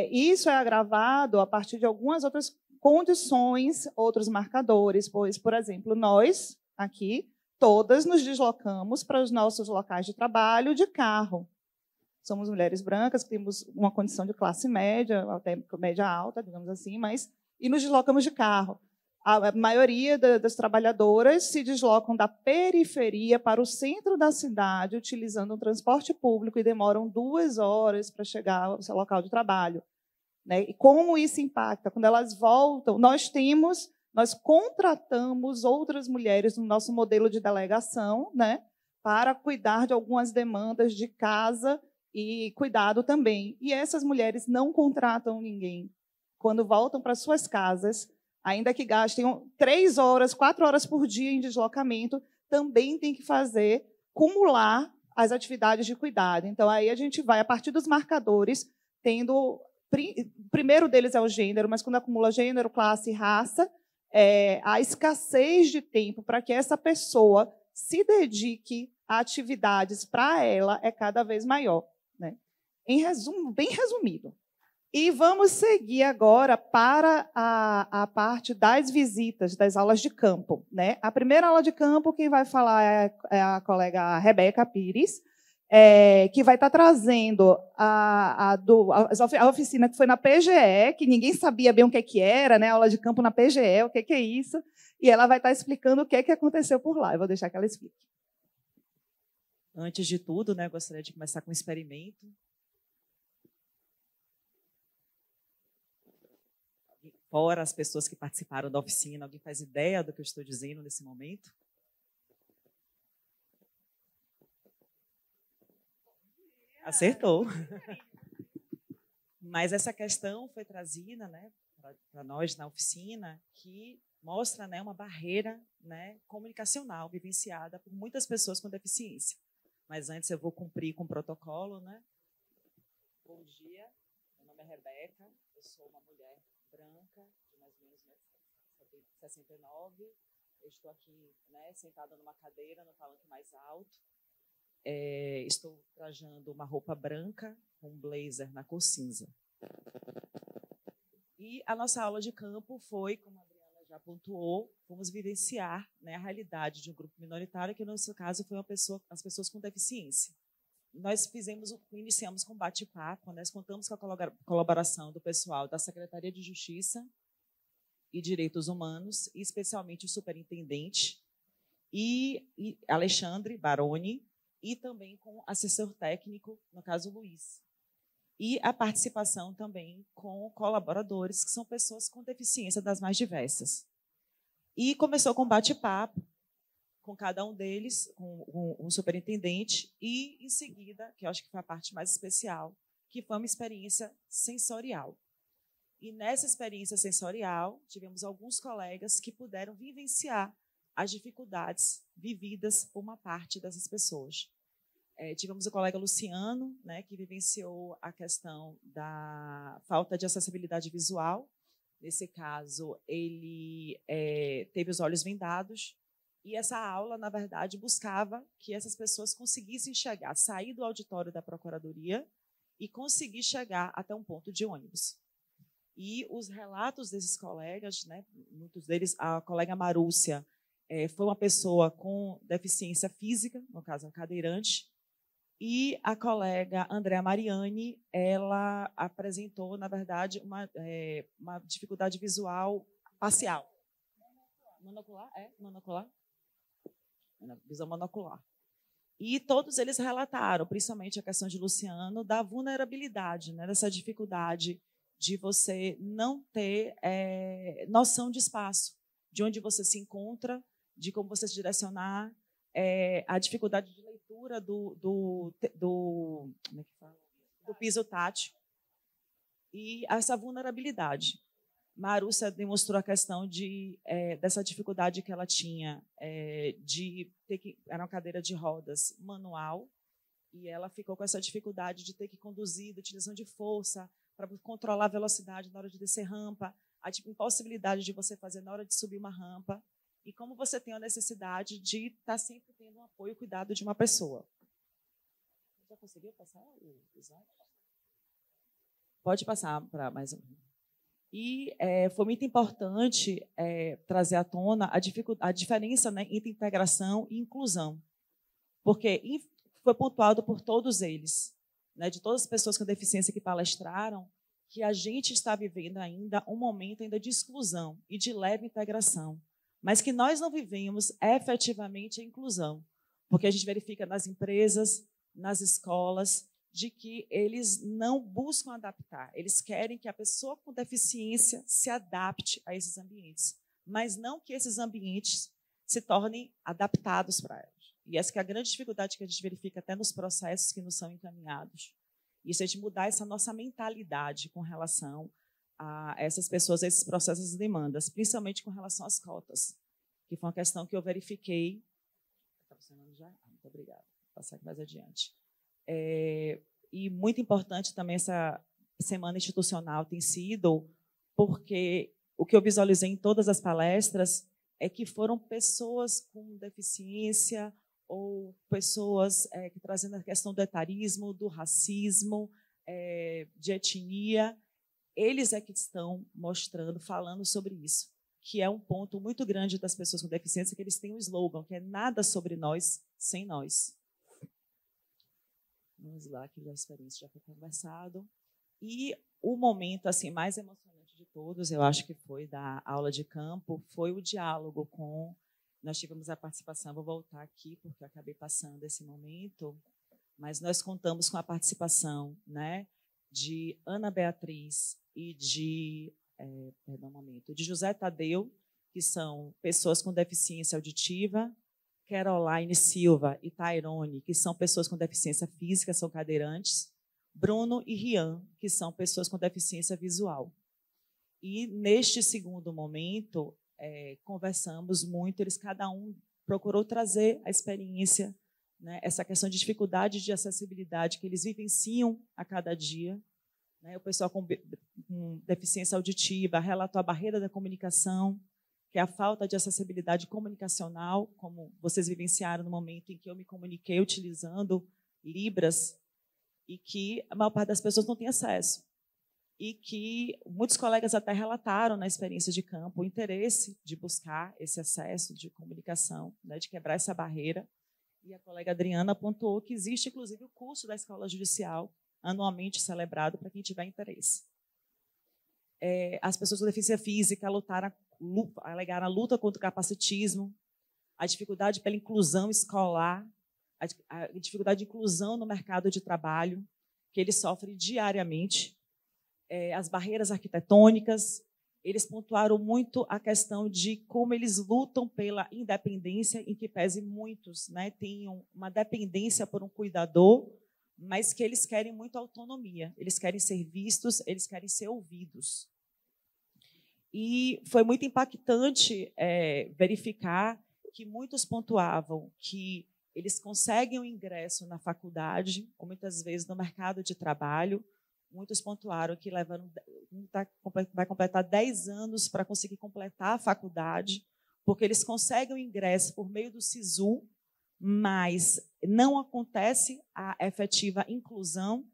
Isso é agravado a partir de algumas outras condições, outros marcadores, pois, por exemplo, nós, aqui, todas nos deslocamos para os nossos locais de trabalho de carro. Somos mulheres brancas, que temos uma condição de classe média, até média alta, digamos assim, e nos deslocamos de carro. A maioria das trabalhadoras se deslocam da periferia para o centro da cidade, utilizando um transporte público, e demoram 2 horas para chegar ao seu local de trabalho. Né? E como isso impacta? Quando elas voltam, nós contratamos outras mulheres no nosso modelo de delegação, né, para cuidar de algumas demandas de casa e cuidado também. E essas mulheres não contratam ninguém. Quando voltam para suas casas, ainda que gastem 3 horas, 4 horas por dia em deslocamento, também tem que acumular as atividades de cuidado. Então, aí a gente vai, a partir dos marcadores, tendo... O primeiro deles é o gênero, mas quando acumula gênero, classe e raça, a escassez de tempo para que essa pessoa se dedique a atividades para ela é cada vez maior. Né? Em resumo, bem resumido. E vamos seguir agora para a parte das visitas, das aulas de campo. Né? A primeira aula de campo, quem vai falar é a colega Rebeca Pires, que vai estar trazendo a oficina que foi na PGE, que ninguém sabia bem o que era, né? Aula de campo na PGE, o que é isso, e ela vai estar explicando o que aconteceu por lá. Eu vou deixar que ela explique. Antes de tudo, né, eu gostaria de começar com um experimento. Fora as pessoas que participaram da oficina, alguém faz ideia do que eu estou dizendo nesse momento? Acertou. Mas essa questão foi trazida, né, para nós na oficina, que mostra, né, uma barreira, né, comunicacional vivenciada por muitas pessoas com deficiência. Mas antes eu vou cumprir com o protocolo. Né? Bom dia, meu nome é Rebeca, eu sou uma mulher branca, de mais ou menos 1,69 m. Eu estou aqui, né, sentada numa cadeira, no palanque mais alto. Estou trajando uma roupa branca com um blazer na cor cinza. E a nossa aula de campo foi, como a Adriana já pontuou, vamos vivenciar, né, a realidade de um grupo minoritário, que no nosso caso foi as pessoas com deficiência. Nós iniciamos com bate-papo, nós contamos com a colaboração do pessoal da Secretaria de Justiça e Direitos Humanos, e especialmente o superintendente, e Alexandre Baroni, e também com assessor técnico, no caso Luiz. E a participação também com colaboradores, que são pessoas com deficiência das mais diversas. E começou com bate-papo com cada um deles, com um superintendente, e em seguida, que eu acho que foi a parte mais especial, que foi uma experiência sensorial. E nessa experiência sensorial, tivemos alguns colegas que puderam vivenciar as dificuldades vividas por uma parte dessas pessoas. Tivemos o colega Luciano, né, que vivenciou a questão da falta de acessibilidade visual. Nesse caso, ele teve os olhos vendados, e essa aula, na verdade, buscava que essas pessoas conseguissem chegar, sair do auditório da Procuradoria e conseguir chegar até um ponto de ônibus. E os relatos desses colegas, né, muitos deles, a colega Marúcia foi uma pessoa com deficiência física, no caso, um cadeirante, e a colega Andréa Mariani, ela apresentou, na verdade, uma dificuldade visual parcial. Monocular? Monocular? Visão monocular. E todos eles relataram, principalmente a questão de Luciano, da vulnerabilidade, né, dessa dificuldade de você não ter noção de espaço, de onde você se encontra, de como você se direcionar, a dificuldade de leitura do piso tátil e essa vulnerabilidade. Marúcia demonstrou a questão dessa dificuldade que ela tinha de ter que... Era uma cadeira de rodas manual, e ela ficou com essa dificuldade de ter que conduzir, de utilização de força, para controlar a velocidade na hora de descer rampa, a impossibilidade de você fazer na hora de subir uma rampa, e como você tem a necessidade de estar sempre tendo um apoio e cuidado de uma pessoa. Já conseguiu passar o slide? Pode passar para mais um. E foi muito importante trazer à tona a diferença, né, entre integração e inclusão, porque foi pontuado por todos eles, né, de todas as pessoas com deficiência que palestraram, que a gente está vivendo ainda um momento ainda de exclusão e de leve integração, mas que nós não vivemos efetivamente a inclusão, porque a gente verifica nas empresas, nas escolas, de que eles não buscam adaptar, eles querem que a pessoa com deficiência se adapte a esses ambientes, mas não que esses ambientes se tornem adaptados para elas. E essa que é a grande dificuldade que a gente verifica até nos processos que nos são encaminhados. Isso é de mudar essa nossa mentalidade com relação a essas pessoas, a esses processos e demandas, principalmente com relação às cotas, que foi uma questão que eu verifiquei. Está funcionando já? Muito obrigada. Vou passar aqui mais adiante. E muito importante também essa semana institucional tem sido, porque o que eu visualizei em todas as palestras é que foram pessoas com deficiência ou pessoas que trazendo a questão do etarismo, do racismo, de etnia, eles é que estão mostrando, falando sobre isso, que é um ponto muito grande das pessoas com deficiência, que eles têm um slogan, que é nada sobre nós, sem nós. Vamos lá, que a experiência já foi conversado. E o momento assim mais emocionante de todos, eu acho que foi da aula de campo, foi o diálogo com... Nós tivemos a participação, vou voltar aqui, porque eu acabei passando esse momento, mas nós contamos com a participação, né, de Ana Beatriz e de José Tadeu, que são pessoas com deficiência auditiva, Caroline Silva e Tairone, que são pessoas com deficiência física, são cadeirantes, Bruno e Rian, que são pessoas com deficiência visual. E, neste segundo momento, conversamos muito, eles cada um procurou trazer a experiência, né, essa questão de dificuldade de acessibilidade que eles vivenciam a cada dia. Né, o pessoal com deficiência auditiva relatou a barreira da comunicação, que é a falta de acessibilidade comunicacional, como vocês vivenciaram no momento em que eu me comuniquei utilizando Libras, e que a maior parte das pessoas não tem acesso. E que muitos colegas até relataram na experiência de campo o interesse de buscar esse acesso de comunicação, né, de quebrar essa barreira. E a colega Adriana apontou que existe, inclusive, o curso da Escola Judicial, anualmente celebrado para quem tiver interesse. As pessoas com deficiência física alegaram a luta contra o capacitismo, a dificuldade pela inclusão escolar, a dificuldade de inclusão no mercado de trabalho, que eles sofrem diariamente, as barreiras arquitetônicas. Eles pontuaram muito a questão de como eles lutam pela independência, em que pese muitos, né, tenham uma dependência por um cuidador, mas que eles querem muito autonomia, eles querem ser vistos, eles querem ser ouvidos. E foi muito impactante verificar que muitos pontuavam que eles conseguem o ingresso na faculdade, ou muitas vezes no mercado de trabalho. Muitos pontuaram que vai completar 10 anos para conseguir completar a faculdade, porque eles conseguem o ingresso por meio do SISU, mas não acontece a efetiva inclusão.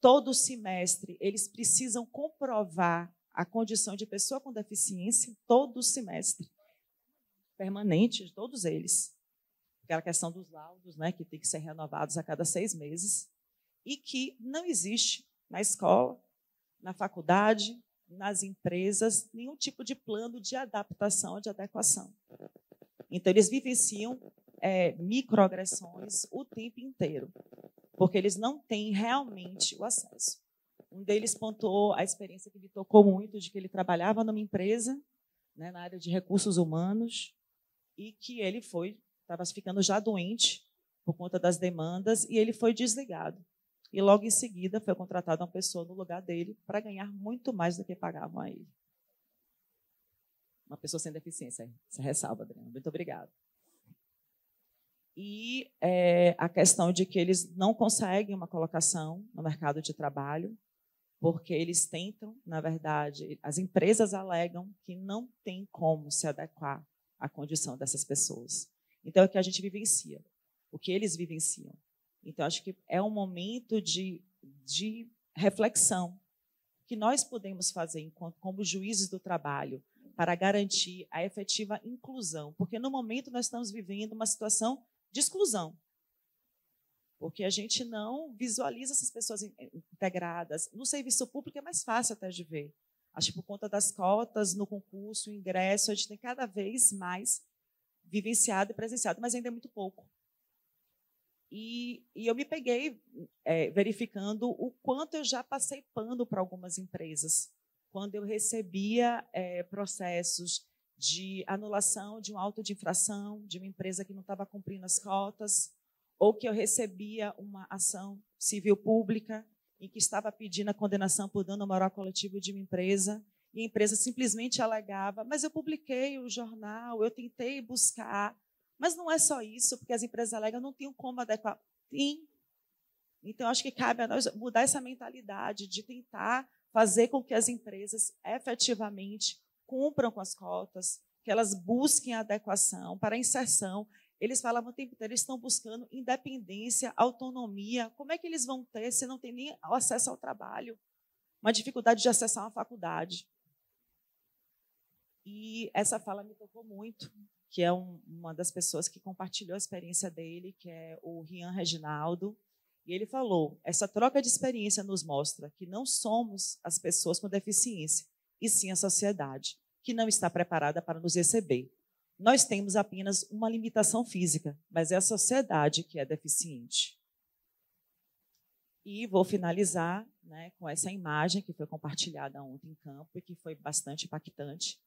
Todo semestre, eles precisam comprovar a condição de pessoa com deficiência, todo semestre, permanente, todos eles. Aquela questão dos laudos, né, que tem que ser renovados a cada 6 meses, e que não existe na escola, na faculdade, nas empresas, nenhum tipo de plano de adaptação, de adequação. Então, eles vivenciam microagressões o tempo inteiro, porque eles não têm realmente o acesso. Um deles pontuou a experiência que lhe tocou muito, de que ele trabalhava numa empresa, né, na área de recursos humanos, e que ele estava ficando já doente por conta das demandas, e ele foi desligado. E logo em seguida foi contratada uma pessoa no lugar dele para ganhar muito mais do que pagavam a ele. Uma pessoa sem deficiência. Essa ressalva, Adriana. Muito obrigada. E a questão de que eles não conseguem uma colocação no mercado de trabalho, porque eles tentam, na verdade, as empresas alegam que não tem como se adequar à condição dessas pessoas. Então, é o que a gente vivencia, o que eles vivenciam. Então, acho que é um momento de reflexão que nós podemos fazer enquanto como juízes do trabalho para garantir a efetiva inclusão, porque no momento nós estamos vivendo uma situação de exclusão, porque a gente não visualiza essas pessoas integradas. No serviço público é mais fácil até de ver. Acho que por conta das cotas no concurso, o ingresso, a gente tem cada vez mais vivenciado e presenciado, mas ainda é muito pouco. E eu me peguei verificando o quanto eu já passei pano para algumas empresas, quando eu recebia processos de anulação de um auto de infração de uma empresa que não estava cumprindo as cotas, ou que eu recebia uma ação civil pública em que estava pedindo a condenação por dano moral coletivo de uma empresa, e a empresa simplesmente alegava, mas eu publiquei o jornal, eu tentei buscar. Mas não é só isso, porque as empresas alegam não tinham como adequar. Sim. Então, acho que cabe a nós mudar essa mentalidade de tentar fazer com que as empresas efetivamente cumpram com as cotas, que elas busquem adequação para a inserção. Eles falavam o tempo inteiro, eles estão buscando independência, autonomia. Como é que eles vão ter se não tem nem acesso ao trabalho? Uma dificuldade de acessar uma faculdade. E essa fala me tocou muito, que é uma das pessoas que compartilhou a experiência dele, que é o Rian Reginaldo. E ele falou, essa troca de experiência nos mostra que não somos as pessoas com deficiência, e sim a sociedade, que não está preparada para nos receber. Nós temos apenas uma limitação física, mas é a sociedade que é deficiente. E vou finalizar, né, com essa imagem que foi compartilhada ontem em campo e que foi bastante impactante,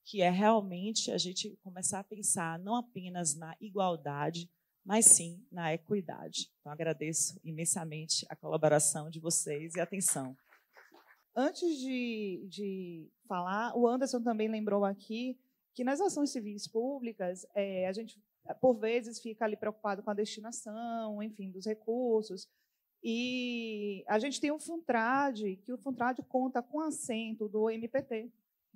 que é realmente a gente começar a pensar não apenas na igualdade, mas sim na equidade. Então, agradeço imensamente a colaboração de vocês e a atenção. Antes de falar, o Anderson também lembrou aqui que nas ações civis públicas, a gente, por vezes, fica ali preocupado com a destinação, enfim, dos recursos. E a gente tem o FUNTRAD, que o FUNTRAD conta com assento do MPT,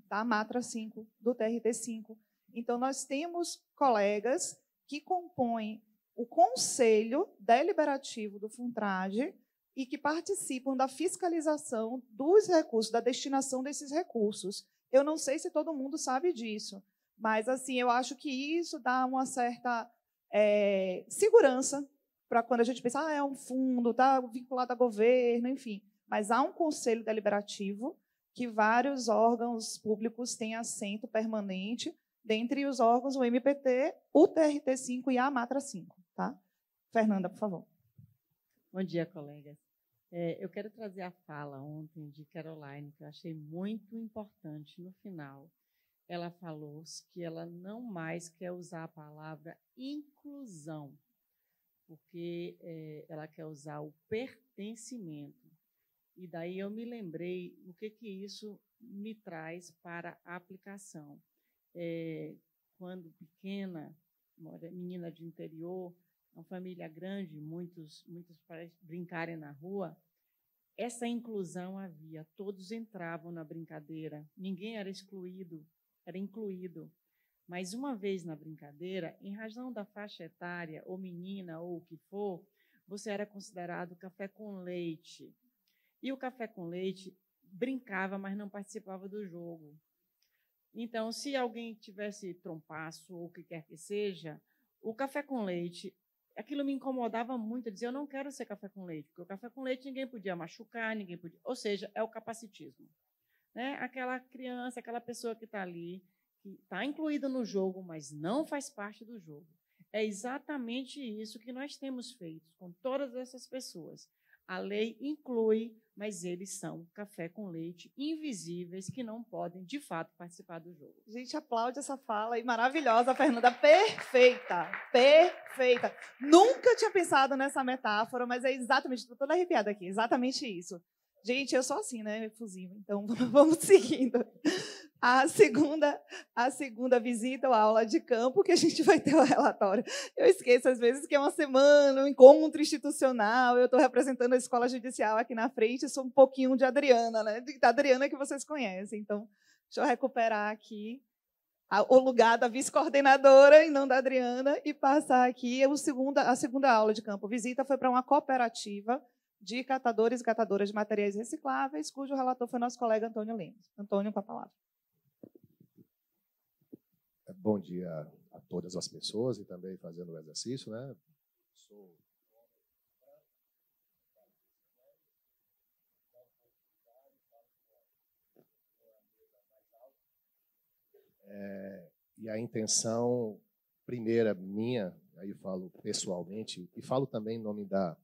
da Matra 5, do TRT 5. Então, nós temos colegas que compõem o conselho deliberativo do FUNTRAD e que participam da fiscalização dos recursos, da destinação desses recursos. Eu não sei se todo mundo sabe disso, mas assim, eu acho que isso dá uma certa segurança para quando a gente pensa, é um fundo, está vinculado a governo, enfim. Mas há um conselho deliberativo que vários órgãos públicos têm assento permanente, dentre os órgãos o MPT, o TRT5 e a Matra 5. Tá? Fernanda, por favor. Bom dia, colegas. Eu quero trazer a fala ontem de Caroline, que eu achei muito importante no final. Ela falou que ela não mais quer usar a palavra inclusão, porque ela quer usar o pertencimento. E daí eu me lembrei o que isso me traz para a aplicação. Quando pequena, menina de interior, uma família grande, muitos para brincarem na rua, essa inclusão havia, todos entravam na brincadeira, ninguém era excluído, era incluído. Mas uma vez na brincadeira, em razão da faixa etária, ou menina, ou o que for, você era considerado café com leite. E o café com leite brincava, mas não participava do jogo. Então, se alguém tivesse trompaço ou o que quer que seja, o café com leite, aquilo me incomodava muito. Eu dizia, eu não quero ser café com leite, porque o café com leite ninguém podia machucar, ninguém podia... Ou seja, é o capacitismo. Né? Aquela criança, aquela pessoa que está ali, que está incluída no jogo, mas não faz parte do jogo. É exatamente isso que nós temos feito com todas essas pessoas. A lei inclui, mas eles são café com leite invisíveis que não podem, de fato, participar do jogo. A gente aplaude essa fala aí maravilhosa, Fernanda. Perfeita, perfeita. Nunca tinha pensado nessa metáfora, mas é exatamente, estou toda arrepiada aqui, exatamente isso. Gente, eu sou assim, né, efusiva, então vamos seguindo. A segunda visita ou aula de campo, que a gente vai ter o relatório. Eu esqueço, às vezes, que é uma semana, um encontro institucional, eu estou representando a escola judicial aqui na frente, sou um pouquinho de Adriana, né? Da Adriana que vocês conhecem. Então, deixa eu recuperar aqui o lugar da vice-coordenadora e não da Adriana e passar aqui a segunda aula de campo. A visita foi para uma cooperativa de catadores e catadoras de materiais recicláveis, cujo relator foi nosso colega Antônio Lemos. Antônio, com a palavra. Bom dia a todas as pessoas e também fazendo o exercício, né? E a intenção primeira minha, aí eu falo pessoalmente, e falo também em nome da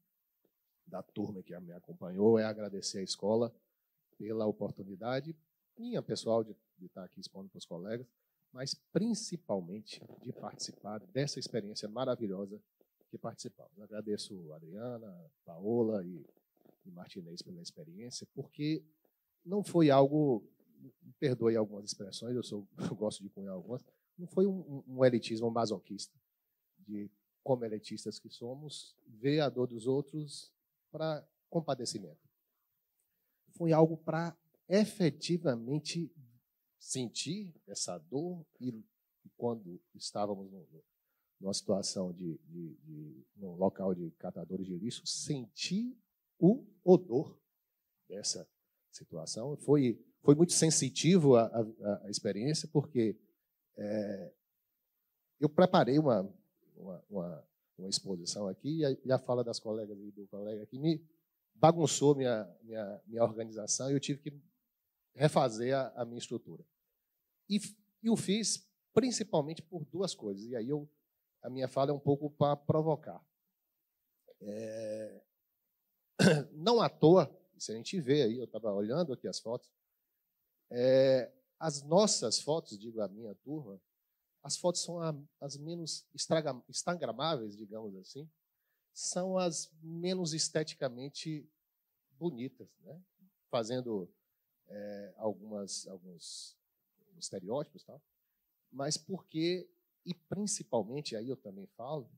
turma que me acompanhou, é agradecer à escola pela oportunidade minha, pessoal, de estar aqui expondo para os colegas, mas principalmente de participar dessa experiência maravilhosa que participamos. Agradeço a Adriana, Paola e Martinez pela experiência, porque não foi algo, me perdoe algumas expressões, eu gosto de cunhar algumas, não foi um elitismo masoquista, de como elitistas que somos, ver a dor dos outros para compadecimento. Foi algo para efetivamente sentir essa dor e quando estávamos numa situação num local de catadores de lixo, sentir o odor dessa situação. Foi muito sensitivo a experiência, porque eu preparei uma exposição aqui e a fala das colegas e do colega aqui me bagunçou minha organização e eu tive que refazer a minha estrutura. E o fiz principalmente por duas coisas. E aí a minha fala é um pouco para provocar. Não à toa, se a gente vê aí, eu estava olhando aqui as fotos, as nossas fotos, digo a minha turma, as fotos são as menos instagramáveis, digamos assim, são as menos esteticamente bonitas, né? Fazendo alguns estereótipos, tá? Mas porque, e principalmente, aí eu também falo,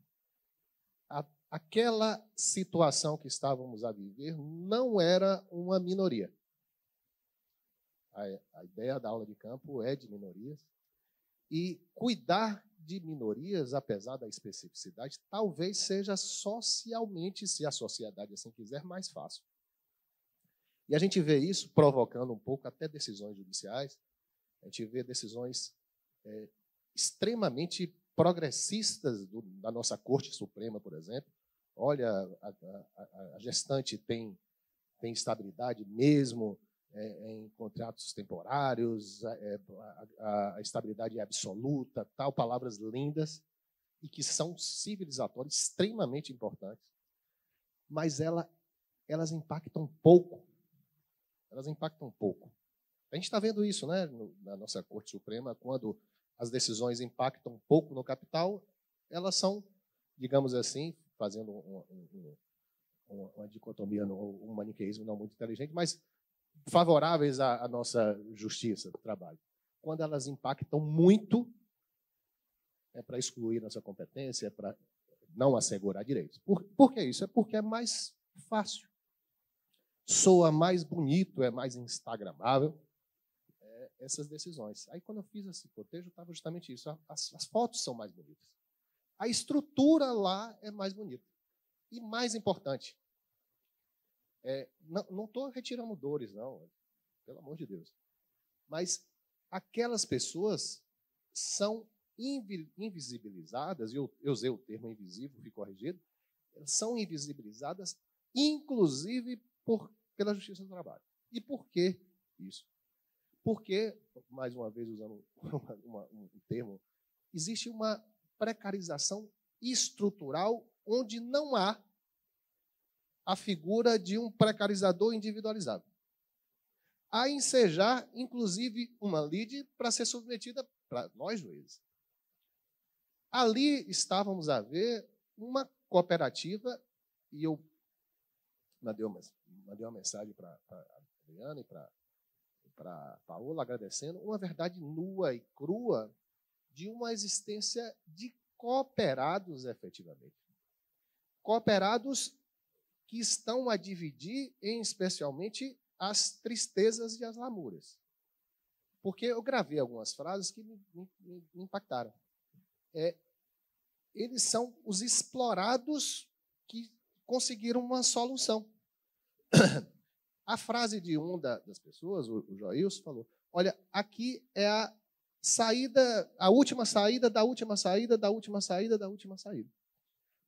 aquela situação que estávamos a viver não era uma minoria. A ideia da aula de campo é de minorias, e cuidar de minorias, apesar da especificidade, talvez seja socialmente, se a sociedade assim quiser, mais fácil. E a gente vê isso provocando um pouco até decisões judiciais. A gente vê decisões extremamente progressistas da nossa Corte Suprema, por exemplo. Olha, a gestante tem estabilidade mesmo em contratos temporários, a estabilidade é absoluta, tal, palavras lindas e que são civilizatórias, extremamente importantes, mas elas impactam pouco. Elas impactam pouco. A gente está vendo isso, né, na nossa Corte Suprema, quando as decisões impactam pouco no capital, elas são, digamos assim, fazendo uma dicotomia, um maniqueísmo não muito inteligente, mas favoráveis à nossa justiça do trabalho. Quando elas impactam muito, é para excluir nossa competência, é para não assegurar direitos. Por que isso? É porque é mais fácil. Soa mais bonito, é mais instagramável, essas decisões. Aí, quando eu fiz esse cotejo, estava justamente isso. As fotos são mais bonitas. A estrutura lá é mais bonita. E mais importante, não estou retirando dores, não, pelo amor de Deus. Mas aquelas pessoas são invisibilizadas, eu usei o termo invisível, fui corrigido, são invisibilizadas, inclusive pela Justiça do Trabalho. E por que isso? Porque, mais uma vez usando um termo, existe uma precarização estrutural onde não há a figura de um precarizador individualizado. A ensejar, inclusive, uma lide para ser submetida para nós juízes. Ali estávamos a ver uma cooperativa, e eu mandei uma mensagem para a Adriana e para a Paola, agradecendo, uma verdade nua e crua de uma existência de cooperados, efetivamente. Cooperados que estão a dividir, em especialmente, as tristezas e as lamúrias. Porque eu gravei algumas frases que me impactaram. Eles são os explorados que conseguiram uma solução. A frase de uma das pessoas, o Joilson, falou, olha, aqui é a saída, a última saída da última saída, da última saída, da última saída.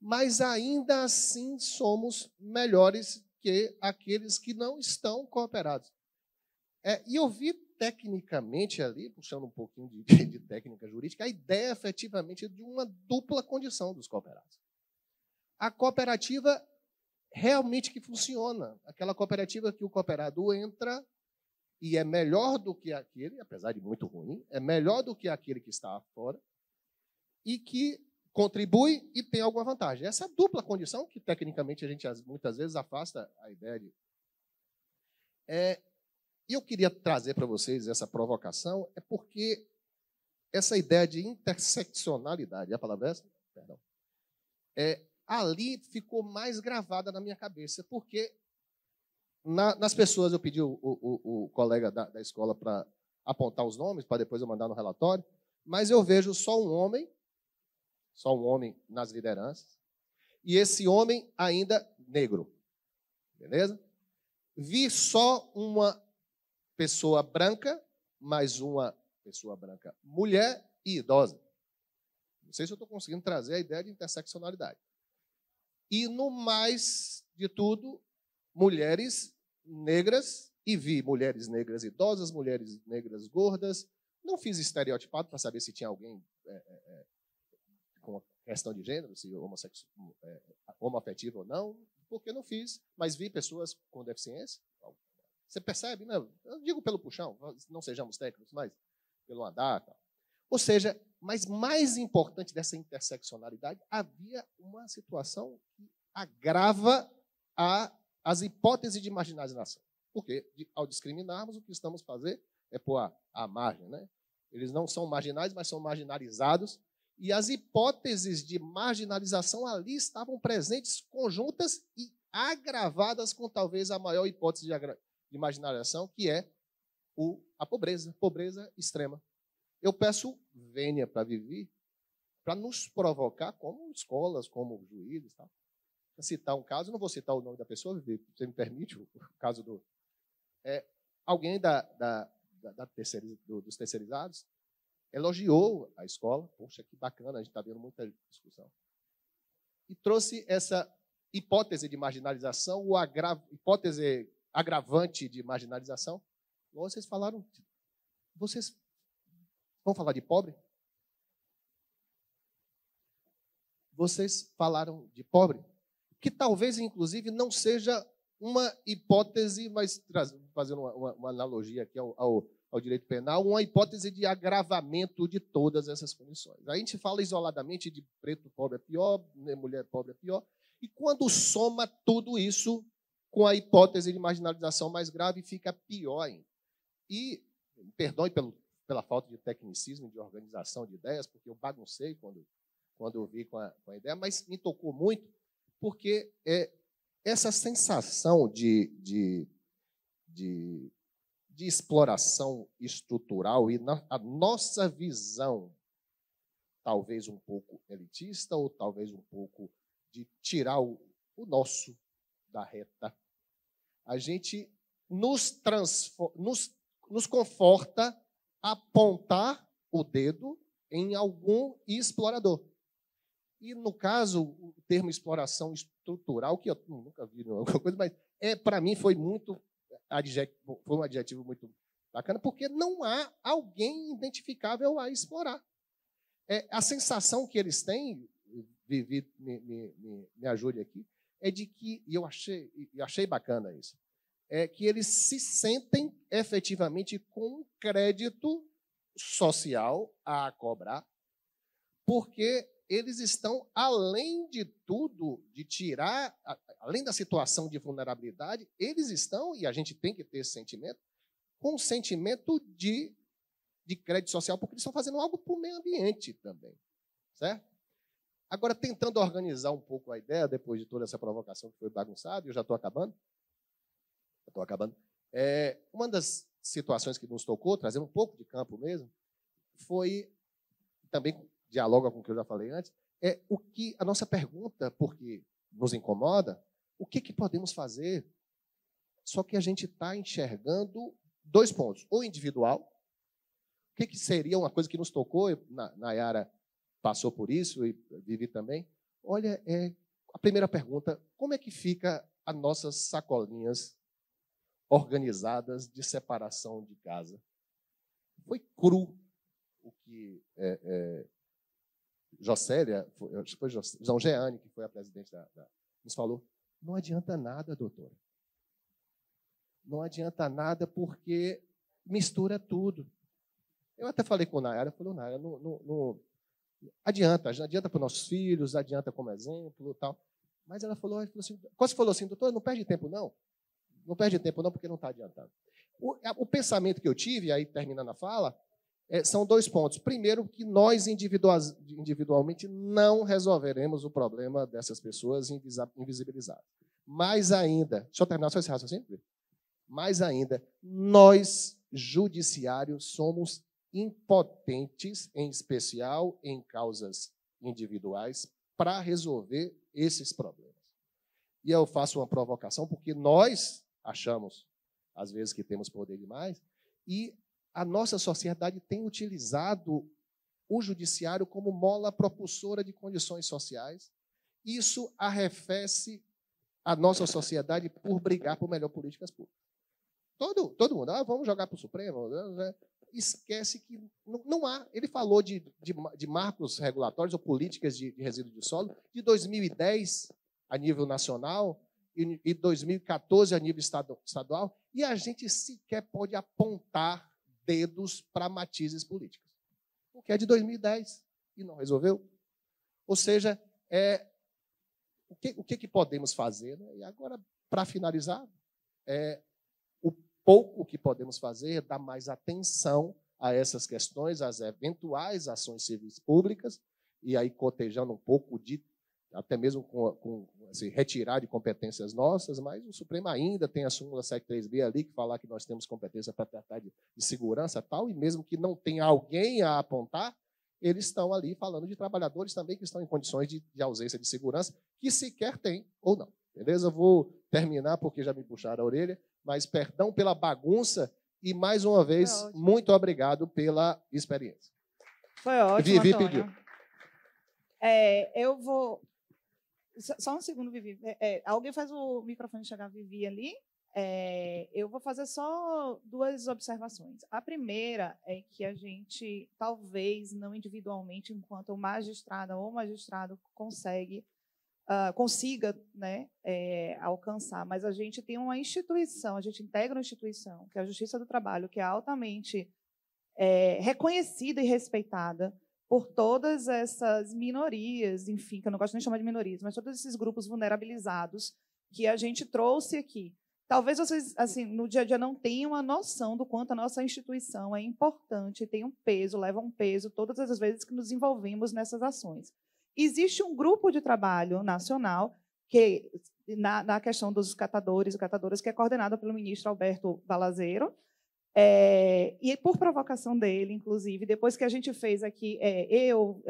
Mas ainda assim somos melhores que aqueles que não estão cooperados. E eu vi tecnicamente ali, puxando um pouquinho de técnica jurídica, a ideia efetivamente de uma dupla condição dos cooperados. A cooperativa realmente que funciona, aquela cooperativa que o cooperado entra e é melhor do que aquele, apesar de muito ruim, é melhor do que aquele que está fora e que contribui e tem alguma vantagem. Essa é a dupla condição que, tecnicamente, a gente muitas vezes afasta a ideia de... E eu queria trazer para vocês essa provocação, porque essa ideia de interseccionalidade, é a palavra essa? Perdão. Ali ficou mais gravada na minha cabeça, porque nas pessoas eu pedi o colega da escola para apontar os nomes, para depois eu mandar no relatório, mas eu vejo só um homem nas lideranças, e esse homem ainda negro. Beleza? Vi só uma pessoa branca, mais uma pessoa branca mulher e idosa. Não sei se eu estou conseguindo trazer a ideia de interseccionalidade. E, no mais de tudo, mulheres negras, e vi mulheres negras idosas, mulheres negras gordas. Não fiz estereotipado para saber se tinha alguém com questão de gênero, se homoafetivo ou não, porque não fiz, mas vi pessoas com deficiência. Você percebe, né? Eu digo pelo puxão, não sejamos técnicos, mas pelo andar. Tal. Ou seja, mas mais importante dessa interseccionalidade, havia uma situação que agrava as hipóteses de marginalização. Porque, ao discriminarmos, o que estamos fazendo é pôr a margem. Né? Eles não são marginais, mas são marginalizados. E as hipóteses de marginalização ali estavam presentes, conjuntas e agravadas com talvez a maior hipótese de marginalização, que é a pobreza extrema. Eu peço vênia para Vivi, para nos provocar como escolas, como juízes. Tá? Para citar um caso, não vou citar o nome da pessoa, Vivi, você me permite, o caso do... alguém dos terceirizados elogiou a escola, poxa, que bacana, a gente está vendo muita discussão, e trouxe essa hipótese de marginalização, hipótese agravante de marginalização. Vocês falaram, vocês vão falar de pobre? Vocês falaram de pobre, que talvez, inclusive, não seja uma hipótese, mas fazendo uma analogia aqui ao direito penal, uma hipótese de agravamento de todas essas condições. A gente fala isoladamente de preto pobre é pior, mulher pobre é pior, e quando soma tudo isso com a hipótese de marginalização mais grave, fica pior ainda. E, perdoe pela falta de tecnicismo e de organização de ideias, porque eu baguncei quando quando eu vi com a ideia, mas me tocou muito porque essa sensação de exploração estrutural e a nossa visão, talvez um pouco elitista ou talvez um pouco de tirar o nosso da reta, a gente nos conforta a apontar o dedo em algum explorador. E, no caso, o termo exploração estrutural, que eu nunca vi alguma coisa, mas para mim foi um adjetivo muito bacana, porque não há alguém identificável a explorar. A sensação que eles têm, Vivi, me ajude aqui, é de que, e eu achei bacana isso, é que eles se sentem efetivamente com um crédito social a cobrar, porque eles estão, além de tudo, de tirar, além da situação de vulnerabilidade, eles estão, e a gente tem que ter esse sentimento, com um sentimento de crédito social, porque eles estão fazendo algo para o meio ambiente também. Certo? Agora, tentando organizar um pouco a ideia, depois de toda essa provocação que foi bagunçada, eu já estou acabando. Uma das situações que nos tocou, trazendo um pouco de campo mesmo, foi, também dialoga com o que eu já falei antes, a nossa pergunta, porque nos incomoda, o que podemos fazer? Só que a gente está enxergando 2 pontos. O individual, o que seria uma coisa que nos tocou, Nayara passou por isso, e Vivi também. Olha, a primeira pergunta, como é que fica as nossas sacolinhas organizadas de separação de casa? Foi cru o que Jocélia, foi Jeane, que foi a presidente nos falou. Não adianta nada, doutora. Não adianta nada porque mistura tudo. Eu até falei com a Nayara, Nayara, não adianta para os nossos filhos, adianta como exemplo, tal. Mas ela falou assim, doutora, não perde tempo não. Não perde tempo não, porque não está adiantando. O pensamento que eu tive, aí terminando a fala, são 2 pontos. Primeiro, que nós individualmente não resolveremos o problema dessas pessoas invisibilizadas. Mais ainda, deixa eu terminar só esse raciocínio. Mais ainda, nós, judiciários, somos impotentes, em especial em causas individuais, para resolver esses problemas. E eu faço uma provocação, porque nós achamos, às vezes, que temos poder demais, e a nossa sociedade tem utilizado o judiciário como mola propulsora de condições sociais. Isso arrefece a nossa sociedade por brigar por melhor políticas públicas. Todo mundo, vamos jogar para o Supremo, esquece que não há. Ele falou de marcos regulatórios ou políticas de resíduo de solo de 2010 a nível nacional e 2014 a nível estadual, e a gente sequer pode apontar dedos para matizes políticas, porque é de 2010 e não resolveu. Ou seja, o que podemos fazer? Né? E agora, para finalizar, o pouco que podemos fazer é dar mais atenção a essas questões, às eventuais ações civis públicas, e aí cotejando um pouco até mesmo com retirar de competências nossas, mas o Supremo ainda tem a súmula 73B ali, que fala que nós temos competência para tratar de segurança e tal, e mesmo que não tenha alguém a apontar, eles estão ali falando de trabalhadores também que estão em condições de ausência de segurança, que sequer tem ou não. Beleza? Eu vou terminar porque já me puxaram a orelha, mas perdão pela bagunça e, mais uma vez, muito obrigado pela experiência. Foi ótimo, Vivi Antônio. pediu. Eu vou... Só um segundo, Vivi. Alguém faz o microfone chegar a Vivi ali? Eu vou fazer só 2 observações. A primeira é que a gente, talvez, não individualmente, enquanto magistrada ou magistrado consiga, né, alcançar, mas a gente tem uma instituição, a gente integra uma instituição, que é a Justiça do Trabalho, que é altamente reconhecida e respeitada por todas essas minorias, enfim, que eu não gosto nem de chamar de minorias, mas todos esses grupos vulnerabilizados que a gente trouxe aqui. Talvez vocês, assim, no dia a dia não tenham a noção do quanto a nossa instituição é importante, tem um peso, leva um peso todas as vezes que nos envolvemos nessas ações. existe um grupo de trabalho nacional que na questão dos catadores e catadoras, que é coordenado pelo ministro Alberto Balazero, e por provocação dele, inclusive, depois que a gente fez aqui, eu,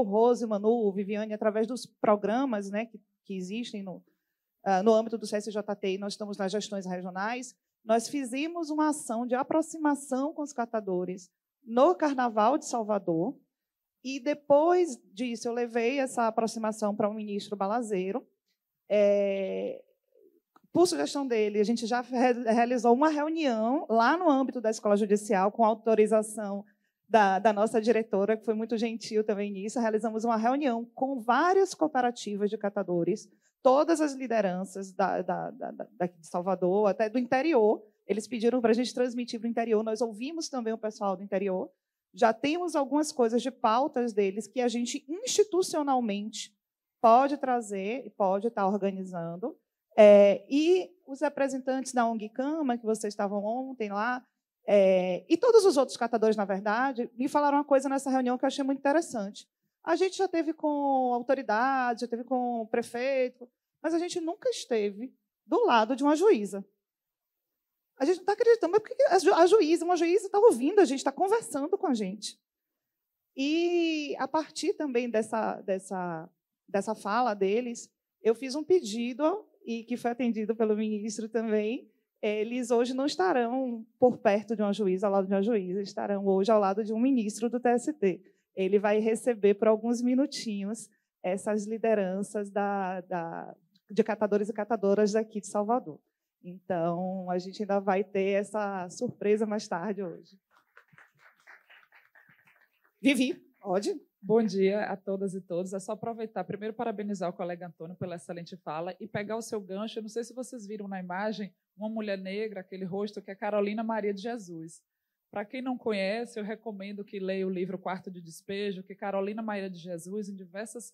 Rose, Manu, Viviane, através dos programas, né, que existem no âmbito do CSJT, e nós estamos nas gestões regionais, nós fizemos uma ação de aproximação com os catadores no Carnaval de Salvador, e depois disso eu levei essa aproximação para o ministro Balazero. Por sugestão dele, a gente já realizou uma reunião lá no âmbito da Escola Judicial, com autorização da nossa diretora, que foi muito gentil também nisso. Realizamos uma reunião com várias cooperativas de catadores, todas as lideranças daqui de Salvador, até do interior. Eles pediram para a gente transmitir para o interior, nós ouvimos também o pessoal do interior. Já temos algumas coisas de pautas deles que a gente institucionalmente pode trazer e pode estar organizando. E os representantes da ONG Cama, que vocês estavam ontem lá, e todos os outros catadores, na verdade, me falaram uma coisa nessa reunião que eu achei muito interessante. A gente já teve com autoridade, já teve com o prefeito, mas a gente nunca esteve do lado de uma juíza. A gente não está acreditando, mas porque uma juíza está ouvindo a gente, está conversando com a gente. E, a partir também dessa fala deles, eu fiz um pedido, e que foi atendido pelo ministro também. Eles hoje não estarão por perto de uma juíza, ao lado de uma juíza, estarão hoje ao lado de um ministro do TST. Ele vai receber, por alguns minutinhos, essas lideranças de catadores e catadoras daqui de Salvador. Então, a gente ainda vai ter essa surpresa mais tarde hoje. Vivi, pode? Bom dia a todas e todos. É só aproveitar, primeiro, parabenizar o colega Antônio pela excelente fala e pegar o seu gancho. Eu não sei se vocês viram na imagem uma mulher negra, aquele rosto, que é Carolina Maria de Jesus. Para quem não conhece, eu recomendo que leia o livro Quarto de Despejo, que Carolina Maria de Jesus, em diversos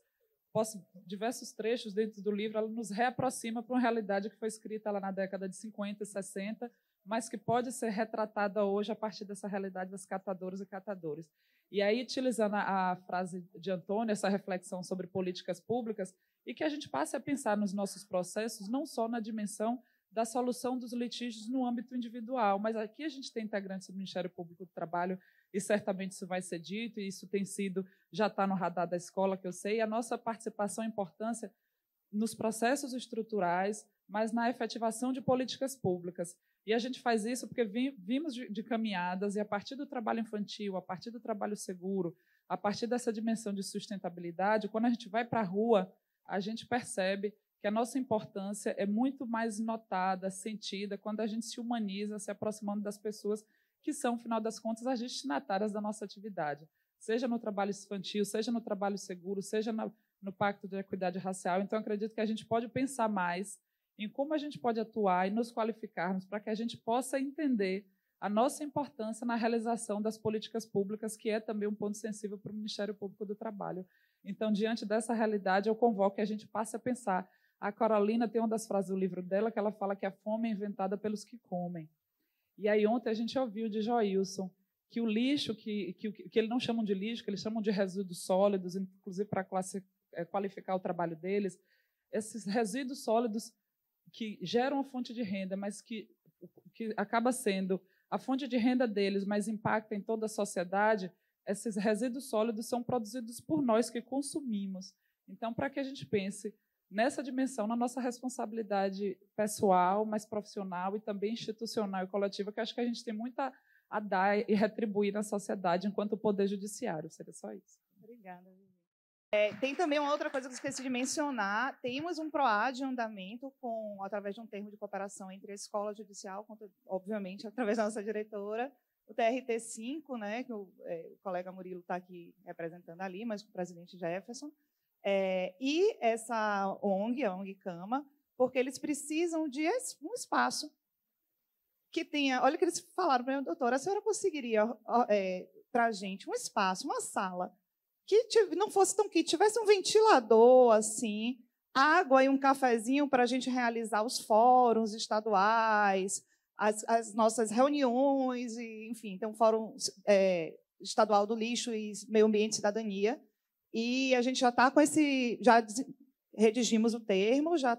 trechos dentro do livro, ela nos reaproxima para uma realidade que foi escrita lá na década de 50 e 60, mas que pode ser retratada hoje a partir dessa realidade das catadoras e catadores. E aí, utilizando a frase de Antônio, essa reflexão sobre políticas públicas, e que a gente passe a pensar nos nossos processos, não só na dimensão da solução dos litígios no âmbito individual, mas aqui a gente tem integrantes do Ministério Público do Trabalho, e certamente isso vai ser dito, e isso já está no radar da escola, que eu sei, e a nossa participação e importância nos processos estruturais, mas na efetivação de políticas públicas. E a gente faz isso porque vimos de caminhadas, e a partir do trabalho infantil, a partir do trabalho seguro, a partir dessa dimensão de sustentabilidade, quando a gente vai para a rua, a gente percebe que a nossa importância é muito mais notada, sentida, quando a gente se humaniza, se aproximando das pessoas que são, no final das contas, as destinatárias da nossa atividade, seja no trabalho infantil, seja no trabalho seguro, seja no Pacto de Equidade Racial. Então, acredito que a gente pode pensar mais em como a gente pode atuar e nos qualificarmos para que a gente possa entender a nossa importância na realização das políticas públicas, que é também um ponto sensível para o Ministério Público do Trabalho. Então, diante dessa realidade, eu convoco que a gente passe a pensar. A Carolina tem uma das frases do livro dela que ela fala que a fome é inventada pelos que comem. E aí, ontem, a gente ouviu de Joilson que o lixo, que eles não chamam de lixo, que eles chamam de resíduos sólidos, inclusive para qualificar o trabalho deles, esses resíduos sólidos que geram uma fonte de renda, mas que acaba sendo a fonte de renda deles, mas impacta em toda a sociedade, esses resíduos sólidos são produzidos por nós que consumimos. Então, para que a gente pense nessa dimensão, na nossa responsabilidade pessoal, mas profissional e também institucional e coletiva, que acho que a gente tem muito a dar e retribuir na sociedade enquanto poder judiciário. Seria só isso. Obrigada, Vivi. Tem também uma outra coisa que eu esqueci de mencionar. Temos um PROAD em andamento através de um termo de cooperação entre a Escola Judicial, obviamente, através da nossa diretora, o TRT5, né, que o colega Murilo está aqui representando ali, mas o presidente Jefferson, e essa ONG, a ONG Cama, porque eles precisam de um espaço que tenha... Olha o que eles falaram para mim, doutora, a senhora conseguiria para a gente um espaço, uma sala, que não fosse tão que tivesse um ventilador, assim, água e um cafezinho para a gente realizar os fóruns estaduais, as nossas reuniões, e, enfim, tem um fórum estadual do lixo e meio ambiente e cidadania. E a gente já está com esse... Já redigimos o termo, já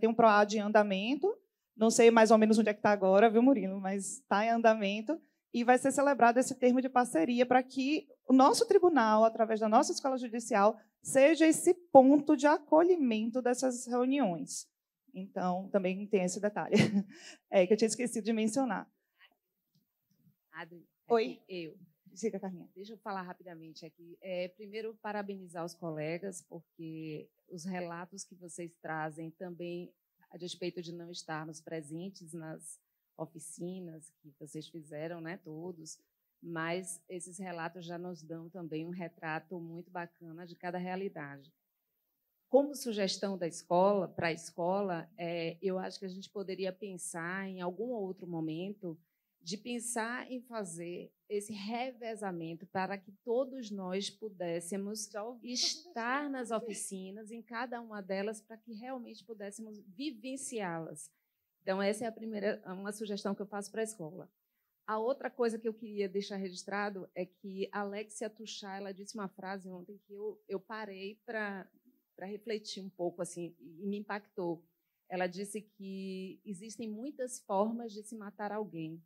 tem um PROAD em andamento. Não sei mais ou menos onde é que está agora, viu, Murilo? Mas está em andamento. E vai ser celebrado esse termo de parceria para que o nosso tribunal, através da nossa escola judicial, seja esse ponto de acolhimento dessas reuniões. Então, também tem esse detalhe que eu tinha esquecido de mencionar. Adri, Oi. Eu. Diga, Carminha. Deixa eu falar rapidamente aqui. Primeiro, parabenizar os colegas, porque os relatos que vocês trazem também, a despeito de não estarmos presentes nas oficinas que vocês fizeram, né, todos, mas esses relatos já nos dão também um retrato muito bacana de cada realidade. Como sugestão da escola, para a escola, eu acho que a gente poderia pensar em algum outro momento de pensar em fazer esse revezamento para que todos nós pudéssemos estar nas oficinas, em cada uma delas, para que realmente pudéssemos vivenciá-las. Então, essa é uma sugestão que eu faço para a escola. A outra coisa que eu queria deixar registrado é que a Alexia Tuchá, ela disse uma frase ontem que eu parei para refletir um pouco assim, e me impactou. Ela disse que existem muitas formas de se matar alguém.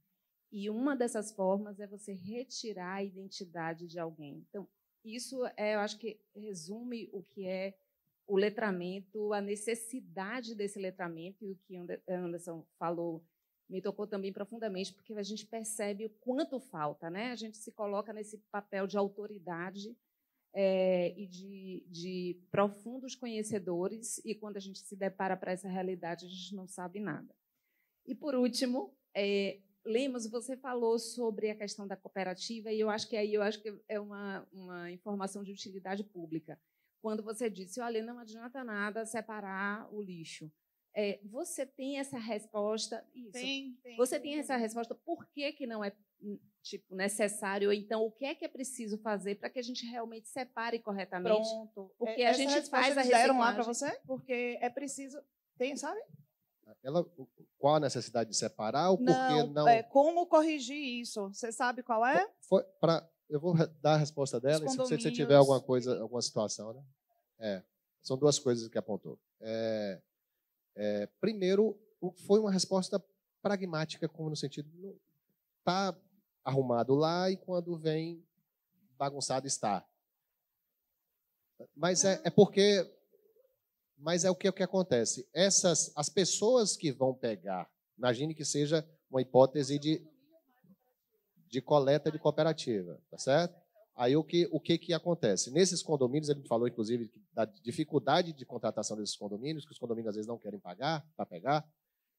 E uma dessas formas é você retirar a identidade de alguém. Então, isso eu acho que resume o que é o letramento, a necessidade desse letramento, e o que Anderson falou me tocou também profundamente, porque a gente percebe o quanto falta, né? A gente se coloca nesse papel de autoridade e de profundos conhecedores, e quando a gente se depara para essa realidade, a gente não sabe nada. E, por último, Lemos, você falou sobre a questão da cooperativa, e eu acho que é uma informação de utilidade pública. Quando você disse, olha, não adianta nada separar o lixo. Você tem essa resposta? Isso. Tem. Você tem essa resposta? Por que não é necessário? Ou então, o que é preciso fazer para que a gente realmente separe corretamente? Pronto. Porque a gente faz a reciclagem. Deram lá para você? Porque é preciso... Tem, sabe? Qual a necessidade de separar ou por que não? Como corrigir isso? Você sabe qual é? Eu vou dar a resposta dela, e se você tiver alguma coisa, alguma situação, né? São duas coisas que apontou. Primeiro, foi uma resposta pragmática, como no sentido de está arrumado lá e quando vem bagunçado está. Mas Mas é o que acontece. As pessoas que vão pegar, imagine que seja uma hipótese de coleta de cooperativa, tá certo? Aí o que acontece? Nesses condomínios, ele falou, inclusive, da dificuldade de contratação desses condomínios, que os condomínios às vezes não querem pagar para pegar.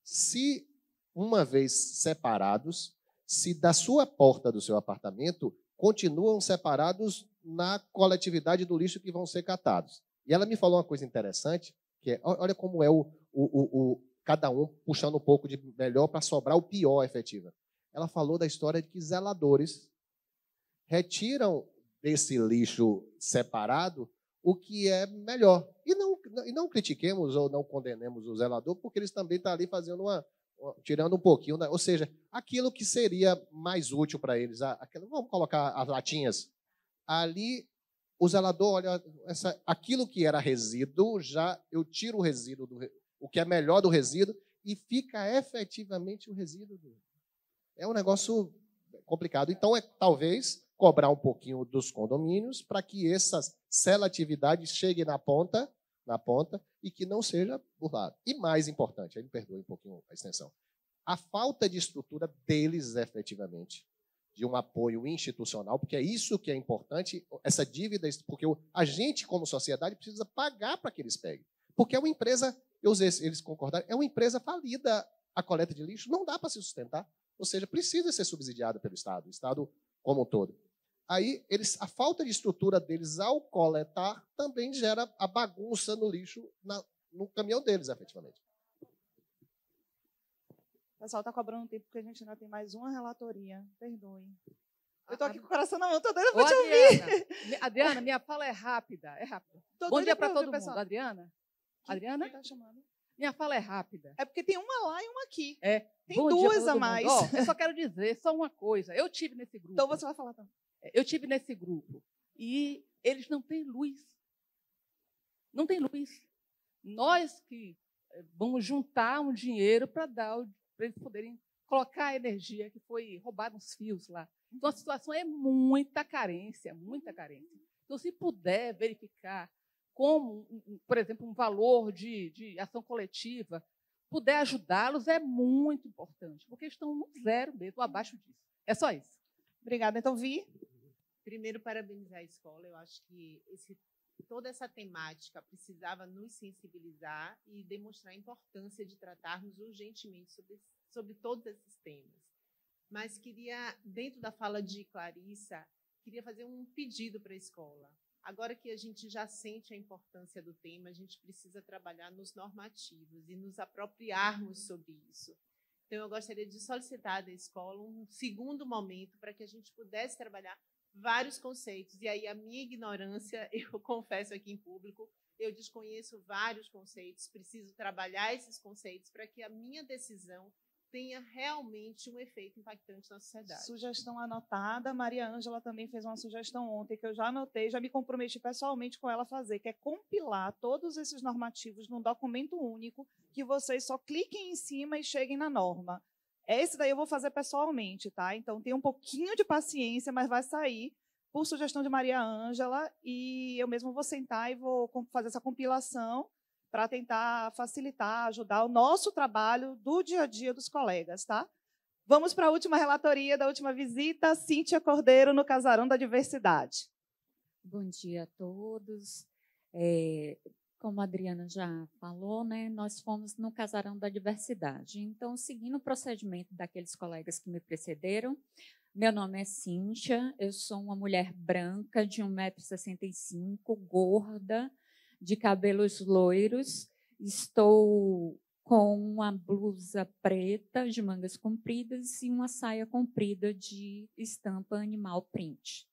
Se, uma vez separados, se da sua porta do seu apartamento continuam separados na coletividade do lixo que vão ser catados. E ela me falou uma coisa interessante, que olha como é cada um puxando um pouco de melhor para sobrar o pior, efetiva. Ela falou da história de que zeladores retiram desse lixo separado o que é melhor. E não critiquemos ou não condenemos o zelador, porque eles também estão ali fazendo tirando um pouquinho, ou seja, aquilo que seria mais útil para eles. Vamos colocar as latinhas. Ali, o zelador olha, aquilo que era resíduo, eu tiro o resíduo, o que é melhor do resíduo, e fica efetivamente o resíduo. É um negócio complicado. Então, talvez cobrar um pouquinho dos condomínios para que essas seletividades cheguem na ponta e que não seja por lado. E mais importante, aí me perdoe um pouquinho a extensão, a falta de estrutura deles efetivamente, de um apoio institucional, porque é isso que é importante, essa dívida, porque a gente, como sociedade, precisa pagar para que eles peguem. Porque é uma empresa, eles concordaram, é uma empresa falida a coleta de lixo, não dá para se sustentar, ou seja, precisa ser subsidiada pelo Estado, o Estado como um todo. Aí, a falta de estrutura deles ao coletar também gera a bagunça no lixo no caminhão deles, efetivamente. O pessoal está cobrando tempo porque a gente ainda tem mais uma relatoria. Perdoe. Eu estou aqui com o coração na mão, estou doida para te ouvir. Adriana, minha fala é rápida. Bom dia para todo mundo. Pessoal. Adriana? Adriana? Quem está chamando? Minha fala é rápida. É porque tem uma lá e uma aqui. Tem Bom duas a mais. Eu só quero dizer só uma coisa. Eu tive nesse grupo. Então você vai falar também. Eu tive nesse grupo. e eles não têm luz. Não tem luz. Nós que vamos juntar um dinheiro para eles poderem colocar a energia que foi roubada nos fios lá. Então, a situação é muita carência, muita carência. Então, se puder verificar como, por exemplo, um valor de ação coletiva, puder ajudá-los, é muito importante, porque estão no zero mesmo, abaixo disso. É só isso. Obrigada. Então, Vi. Primeiro, parabenizar a escola. Eu acho que toda essa temática precisava nos sensibilizar e demonstrar a importância de tratarmos urgentemente sobre todos esses temas. Mas queria, dentro da fala de Clarissa, queria fazer um pedido para a escola. Agora que a gente já sente a importância do tema, a gente precisa trabalhar nos normativos e nos apropriarmos sobre isso. Então, eu gostaria de solicitar da escola um segundo momento para que a gente pudesse trabalhar vários conceitos. E aí, a minha ignorância, eu confesso aqui em público, eu desconheço vários conceitos, preciso trabalhar esses conceitos para que a minha decisão tenha realmente um efeito impactante na sociedade. Sugestão anotada. Maria Ângela também fez uma sugestão ontem, que eu já anotei, já me comprometi pessoalmente com ela a fazer, que é compilar todos esses normativos num documento único, que vocês só cliquem em cima e cheguem na norma. Esse daí eu vou fazer pessoalmente, tá? Então, tenha um pouquinho de paciência, mas vai sair por sugestão de Maria Ângela, e eu mesmo vou sentar e vou fazer essa compilação para tentar facilitar, ajudar o nosso trabalho do dia a dia dos colegas, tá? Vamos para a última relatoria da última visita, Cíntia Cordeiro, no Casarão da Diversidade. Bom dia a todos. Como a Adriana já falou, né, nós fomos no Casarão da Diversidade. Então, seguindo o procedimento daqueles colegas que me precederam, meu nome é Cíntia, eu sou uma mulher branca de 1,65 m, gorda, de cabelos loiros, estou com uma blusa preta de mangas compridas e uma saia comprida de estampa animal print.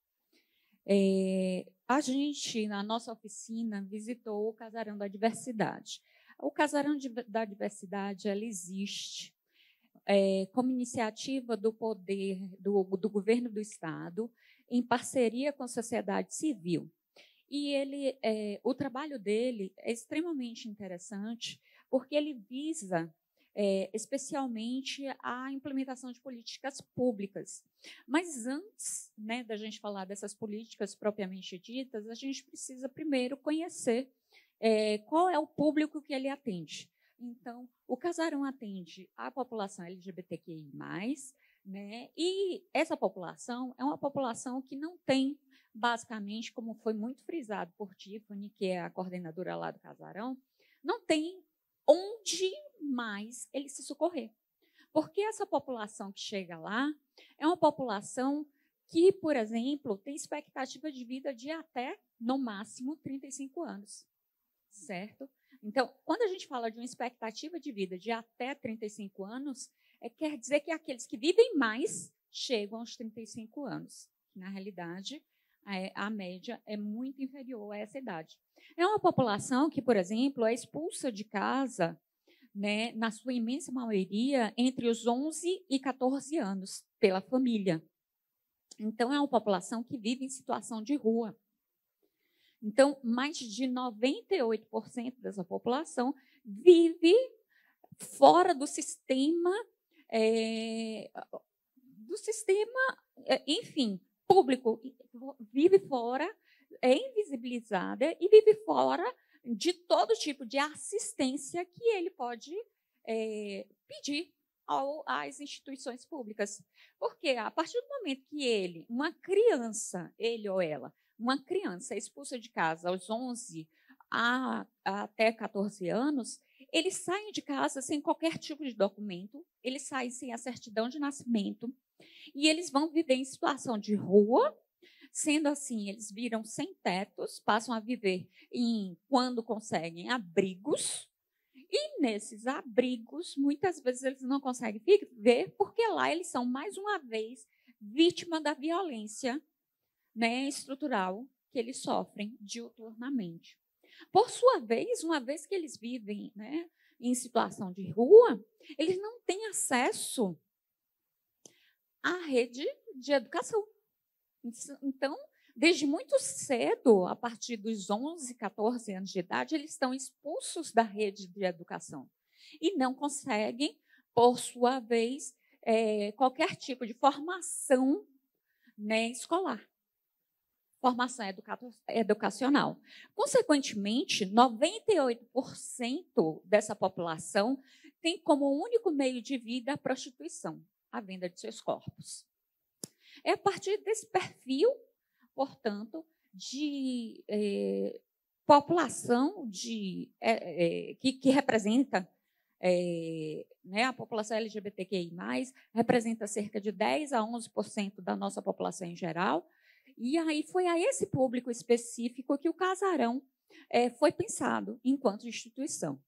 A gente, na nossa oficina, visitou o Casarão da Diversidade. O Casarão da Diversidade ela existe como iniciativa do poder do governo do Estado, em parceria com a sociedade civil. E o trabalho dele é extremamente interessante, porque ele visa especialmente a implementação de políticas públicas. Mas antes, né, da gente falar dessas políticas propriamente ditas, a gente precisa primeiro conhecer qual é o público que ele atende. Então, o Casarão atende a população LGBTQI+, né, e essa população é uma população que não tem, basicamente, como foi muito frisado por Tiffany, que é a coordenadora lá do Casarão, não tem onde mais ele se socorrer. Porque essa população que chega lá é uma população que, por exemplo, tem expectativa de vida de até, no máximo, 35 anos. Certo? Então, quando a gente fala de uma expectativa de vida de até 35 anos, quer dizer que aqueles que vivem mais chegam aos 35 anos. Na realidade, a média é muito inferior a essa idade. É uma população que, por exemplo, é expulsa de casa, né, na sua imensa maioria, entre os 11 e 14 anos, pela família. Então, é uma população que vive em situação de rua. Então, mais de 98% dessa população vive fora do sistema, enfim, público, vive fora, é invisibilizada e vive fora de todo tipo de assistência que ele pode pedir às instituições públicas. Porque, a partir do momento que uma criança, ele ou ela, uma criança é expulsa de casa aos 11 até 14 anos, eles saem de casa sem qualquer tipo de documento, eles saem sem a certidão de nascimento, e eles vão viver em situação de rua. Sendo assim, eles viram sem tetos, passam a viver quando conseguem, abrigos, e nesses abrigos, muitas vezes eles não conseguem viver, porque lá eles são, mais uma vez, vítima da violência, né, estrutural que eles sofrem diuturnamente. Por sua vez, uma vez que eles vivem, né, em situação de rua, eles não têm acesso à rede de educação. Então, Desde muito cedo, a partir dos 11, 14 anos de idade, eles estão expulsos da rede de educação e não conseguem, por sua vez, qualquer tipo de formação, né, escolar, formação educacional. Consequentemente, 98% dessa população tem como único meio de vida a prostituição, a venda de seus corpos. É a partir desse perfil, portanto, de população que representa né, a população LGBTQI+, representa cerca de 10% a 11% da nossa população em geral, e aí foi a esse público específico que o Casarão foi pensado enquanto instituição.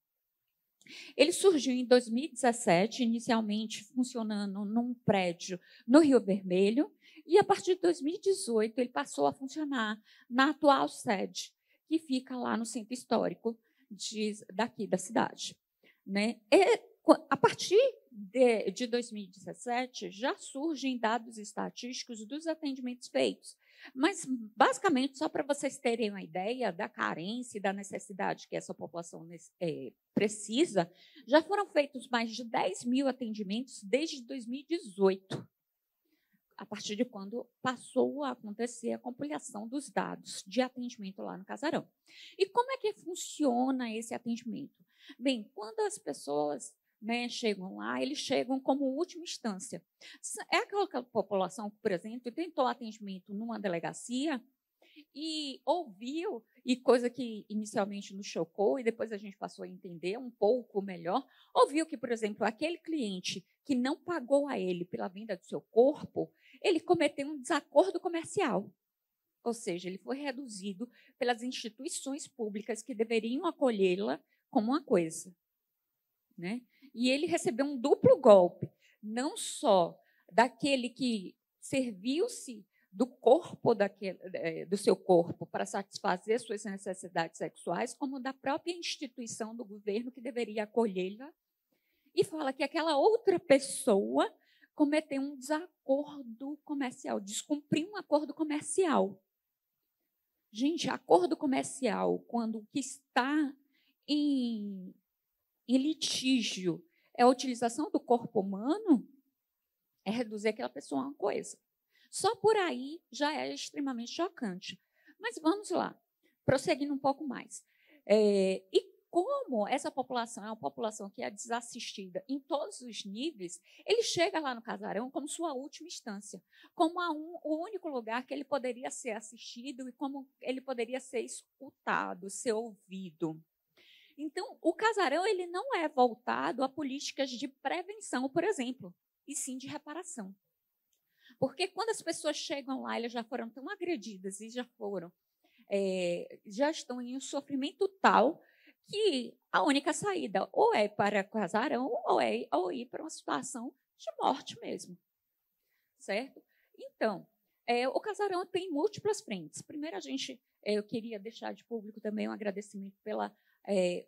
Ele surgiu em 2017, inicialmente funcionando num prédio no Rio Vermelho, e a partir de 2018 ele passou a funcionar na atual sede, que fica lá no centro histórico daqui da cidade. Né? A partir de 2017, já surgem dados estatísticos dos atendimentos feitos. Mas, basicamente, só para vocês terem uma ideia da carência e da necessidade que essa população precisa, já foram feitos mais de 10 mil atendimentos desde 2018, a partir de quando passou a acontecer a compilação dos dados de atendimento lá no Casarão. E como é que funciona esse atendimento? Bem, quando as pessoas, né, chegam lá, eles chegam como última instância. É aquela população que, por exemplo, tentou atendimento numa delegacia e ouviu, e coisa que inicialmente nos chocou, e depois a gente passou a entender um pouco melhor, ouviu que, por exemplo, aquele cliente que não pagou a ele pela venda do seu corpo, ele cometeu um desacordo comercial. Ou seja, ele foi reduzido pelas instituições públicas que deveriam acolhê-la como uma coisa. Né? E ele recebeu um duplo golpe, não só daquele que serviu-se do corpo do seu corpo para satisfazer suas necessidades sexuais, como da própria instituição do governo que deveria acolhê-la, e fala que aquela outra pessoa cometeu um desacordo comercial, descumpriu um acordo comercial. Gente, acordo comercial, quando o que está em litígio é a utilização do corpo humano, é reduzir aquela pessoa a uma coisa. Só por aí já é extremamente chocante. Mas vamos lá, prosseguindo um pouco mais. E como essa população é uma população que é desassistida em todos os níveis, ele chega lá no Casarão como sua última instância, como o único lugar que ele poderia ser assistido e como ele poderia ser escutado, ser ouvido. Então, o Casarão ele não é voltado a políticas de prevenção, por exemplo, e sim de reparação. Porque quando as pessoas chegam lá, elas já foram tão agredidas e já estão em um sofrimento tal que a única saída ou é para Casarão ou ir para uma situação de morte mesmo. Certo? Então, o Casarão tem múltiplas frentes. Primeiro, eu queria deixar de público também um agradecimento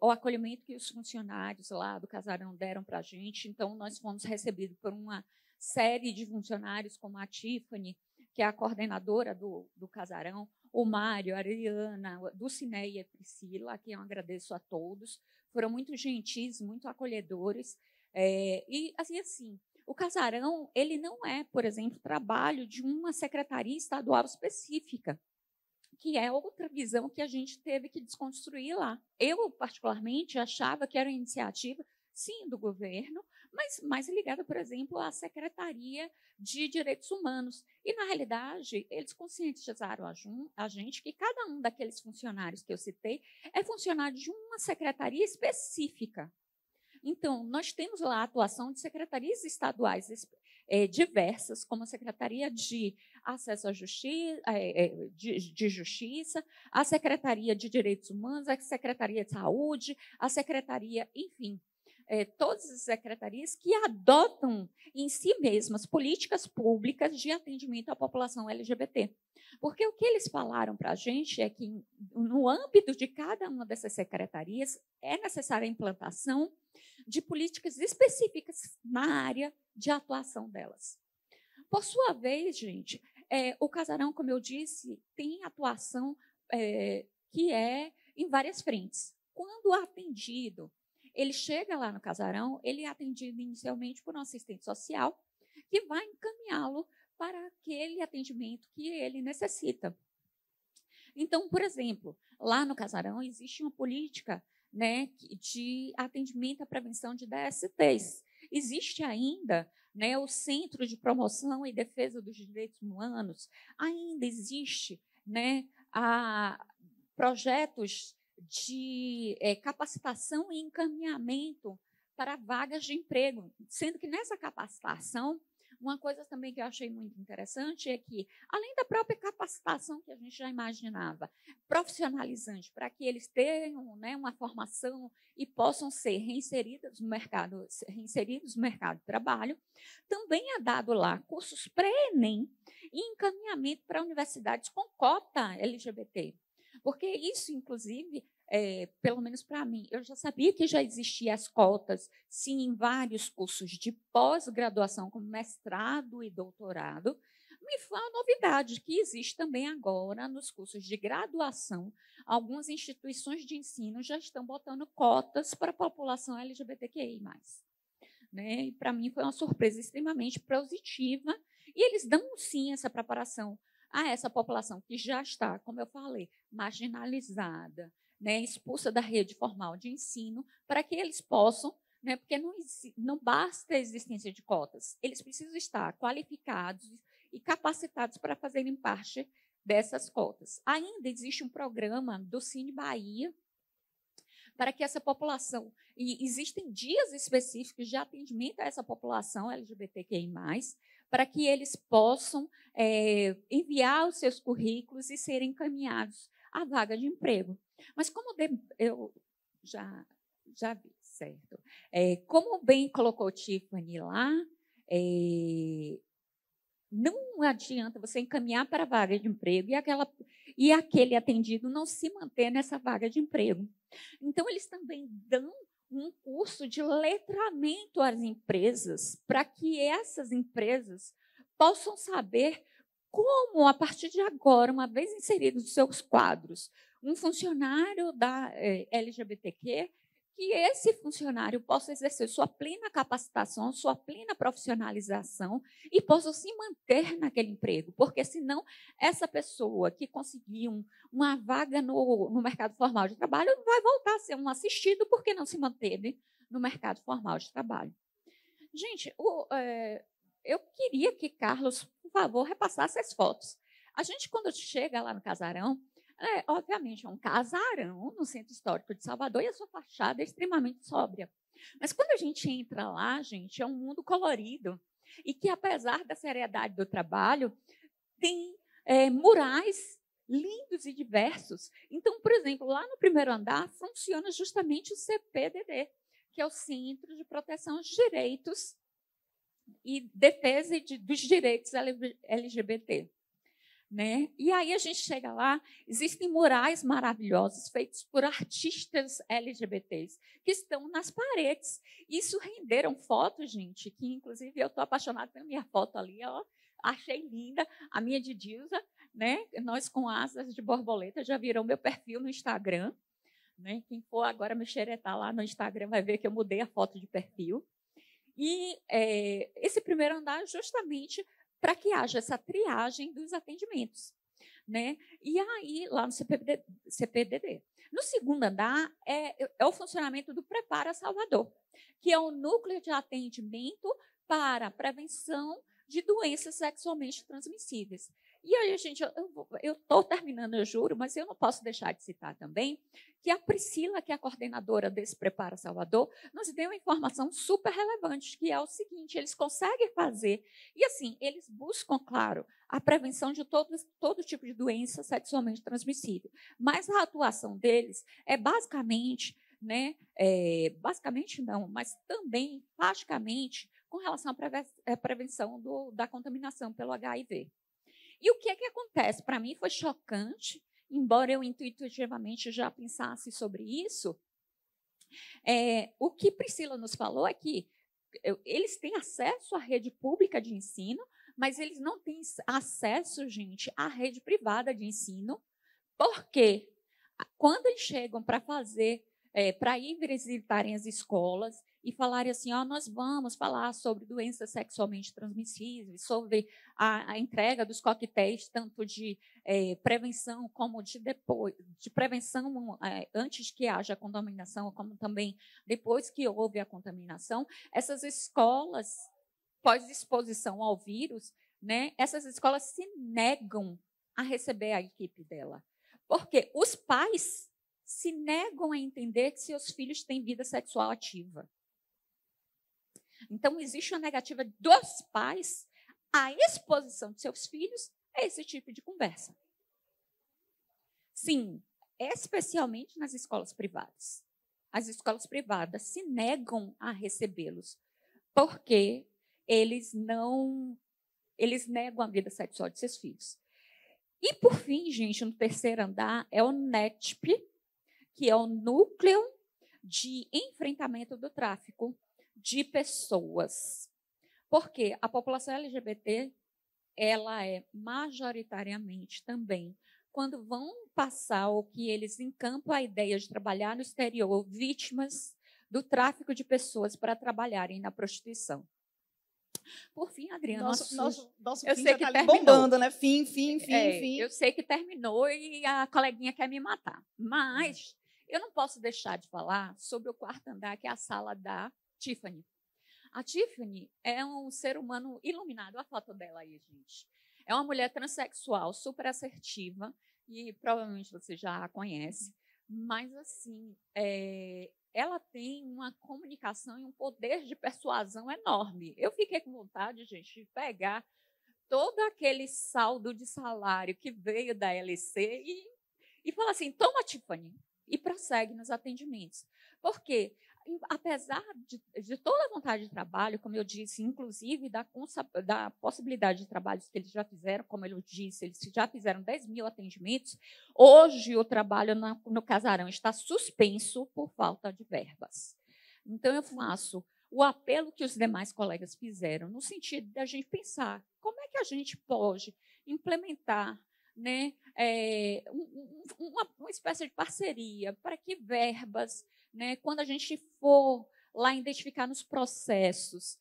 o acolhimento que os funcionários lá do Casarão deram para a gente. Então, nós fomos recebidos por uma série de funcionários, como a Tiffany, que é a coordenadora do Casarão, o Mário, a Ariana, do Cineia e a Priscila, a quem eu agradeço a todos. Foram muito gentis, muito acolhedores. E, assim, o Casarão ele não é, por exemplo, trabalho de uma secretaria estadual específica, que é outra visão que a gente teve que desconstruir lá. Eu, particularmente, achava que era uma iniciativa, sim, do governo, mas mais ligada, por exemplo, à Secretaria de Direitos Humanos. E, na realidade, eles conscientizaram a gente que cada um daqueles funcionários que eu citei é funcionário de uma secretaria específica. Então, nós temos lá a atuação de secretarias estaduais diversas, como a Secretaria de Acesso à Justiça, de Justiça, a Secretaria de Direitos Humanos, a Secretaria de Saúde, a Secretaria, enfim, todas as secretarias que adotam em si mesmas políticas públicas de atendimento à população LGBT. Porque o que eles falaram para a gente é que, no âmbito de cada uma dessas secretarias, é necessária a implantação de políticas específicas na área de atuação delas. Por sua vez, gente, o casarão, como eu disse, tem atuação que é em várias frentes. Quando o atendido ele chega lá no casarão, ele é atendido inicialmente por um assistente social que vai encaminhá-lo para aquele atendimento que ele necessita. Então, por exemplo, lá no casarão existe uma política, né, de atendimento à prevenção de DSTs. Existe ainda, né, o Centro de Promoção e Defesa dos Direitos Humanos, ainda existe, né, projetos de capacitação e encaminhamento para vagas de emprego, sendo que nessa capacitação, uma coisa também que eu achei muito interessante é que, além da própria capacitação que a gente já imaginava, profissionalizante, para que eles tenham, né, uma formação e possam ser reinseridos no mercado de trabalho, também é dado lá cursos pré-ENEM e encaminhamento para universidades com cota LGBT. Porque isso, inclusive, pelo menos para mim, eu já sabia que já existiam as cotas, sim, em vários cursos de pós-graduação, como mestrado e doutorado, e foi uma novidade que existe também agora nos cursos de graduação. Algumas instituições de ensino já estão botando cotas para a população LGBTQI+. Né? E, para mim, foi uma surpresa extremamente positiva, e eles dão, sim, essa preparação a essa população que já está, como eu falei, marginalizada, né, expulsa da rede formal de ensino, para que eles possam, né, porque não basta a existência de cotas, eles precisam estar qualificados e capacitados para fazerem parte dessas cotas. Ainda existe um programa do Cine Bahia para que essa população, e existem dias específicos de atendimento a essa população LGBTQI+, para que eles possam enviar os seus currículos e serem encaminhados à vaga de emprego. Mas como eu já vi, certo? Como bem colocou Tiffany lá, não adianta você encaminhar para a vaga de emprego e aquele atendido não se manter nessa vaga de emprego. Então, eles também dão um curso de letramento às empresas, para que essas empresas possam saber como, a partir de agora, uma vez inseridos nos seus quadros, um funcionário da LGBTQ, que esse funcionário possa exercer sua plena capacitação, sua plena profissionalização e possa se manter naquele emprego, porque, senão, essa pessoa que conseguiu uma vaga no mercado formal de trabalho vai voltar a ser um assistido porque não se manteve no mercado formal de trabalho. Gente, eu queria que Carlos, por favor, repassasse as fotos. A gente, quando chega lá no casarão, obviamente, é um casarão no Centro Histórico de Salvador e a sua fachada é extremamente sóbria. Mas quando a gente entra lá, gente, é um mundo colorido e que, apesar da seriedade do trabalho, tem murais lindos e diversos. Então, por exemplo, lá no primeiro andar funciona justamente o CPDD, que é o Centro de Proteção aos Direitos e Defesa dos Direitos LGBT. Né? E aí a gente chega lá, existem murais maravilhosos feitos por artistas LGBTs que estão nas paredes. Isso renderam fotos, gente, que inclusive eu estou apaixonada pela minha foto ali, ó, achei linda, a minha de Dilsa, né? Nós com asas de borboleta, já virou meu perfil no Instagram. Né? Quem for agora me xeretar lá no Instagram vai ver que eu mudei a foto de perfil. E esse primeiro andar é justamente para que haja essa triagem dos atendimentos. Né? E aí, lá no CPDD. No segundo andar, é o funcionamento do Prepara Salvador, que é o núcleo de atendimento para a prevenção de doenças sexualmente transmissíveis. E aí, gente, eu estou terminando, eu juro, mas eu não posso deixar de citar também que a Priscila, que é a coordenadora desse Prepara Salvador, nos deu uma informação super relevante, que é o seguinte: eles conseguem fazer, e assim, eles buscam, claro, a prevenção de todo tipo de doença sexualmente transmissível, mas a atuação deles é basicamente, né, basicamente não, mas também, praticamente, com relação à prevenção da contaminação pelo HIV. E o que é que acontece? Para mim foi chocante, embora eu intuitivamente já pensasse sobre isso. O que Priscila nos falou é que eles têm acesso à rede pública de ensino, mas eles não têm acesso, gente, à rede privada de ensino, porque quando eles chegam para para ir visitarem as escolas e falarem assim, nós vamos falar sobre doenças sexualmente transmissíveis, sobre a entrega dos coquetéis, tanto de prevenção como de prevenção antes que haja a contaminação, como também depois que houve a contaminação, essas escolas, pós-exposição ao vírus, né, essas escolas se negam a receber a equipe dela. Porque os pais se negam a entender que seus filhos têm vida sexual ativa. Então, existe uma negativa dos pais à exposição de seus filhos a esse tipo de conversa. Sim, especialmente nas escolas privadas. As escolas privadas se negam a recebê-los, porque eles negam a vida sexual de seus filhos. E, por fim, gente, no terceiro andar, é o NETP, que é o Núcleo de Enfrentamento do Tráfico de Pessoas. Porque a população LGBT, ela é majoritariamente também, quando vão passar o que eles encampam a ideia de trabalhar no exterior, vítimas do tráfico de pessoas para trabalharem na prostituição. Por fim, Adriana, nosso fim já está bombando, né? Fim. Eu sei que terminou e a coleguinha quer me matar. Mas eu não posso deixar de falar sobre o quarto andar, que é a sala da Tiffany. A Tiffany é um ser humano iluminado. Olha a foto dela aí, gente. É uma mulher transexual, super assertiva, e provavelmente você já a conhece. Mas, assim, ela tem uma comunicação e um poder de persuasão enorme. Eu fiquei com vontade, gente, de pegar todo aquele saldo de salário que veio da LC e falar assim, toma, Tiffany, e prossegue nos atendimentos. Porque, apesar de toda a vontade de trabalho, como eu disse, inclusive da possibilidade de trabalhos que eles já fizeram, como eu disse, eles já fizeram 10 mil atendimentos, hoje o trabalho no casarão está suspenso por falta de verbas. Então, eu faço o apelo que os demais colegas fizeram, no sentido de a gente pensar como é que a gente pode implementar, né, uma espécie de parceria para que verbas, né, quando a gente for lá identificar nos processos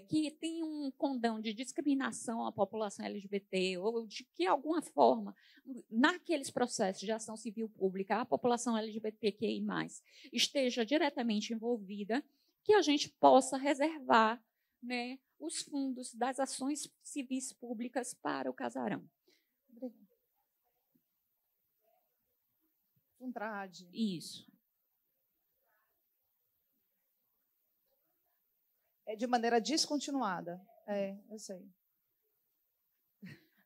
que tem um condão de discriminação à população LGBT ou de que, de alguma forma, naqueles processos de ação civil pública, a população LGBTQI+, esteja diretamente envolvida, que a gente possa reservar, né, os fundos das ações civis públicas para o casarão. Obrigada. Andrade. Isso. É de maneira descontinuada. Eu sei.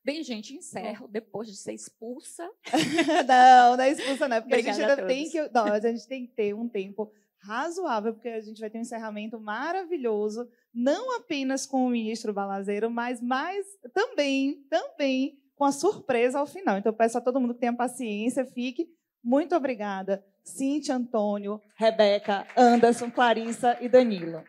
Bem, gente, encerro depois de ser expulsa. Não é expulsa, não. Porque Obrigada a gente tem que ter um tempo razoável, porque a gente vai ter um encerramento maravilhoso, não apenas com o ministro Balazeiro, mas também com a surpresa ao final. Então, eu peço a todo mundo que tenha paciência, fique. Muito obrigada, Cíntia, Antônio, Rebeca, Anderson, Clarissa e Danilo.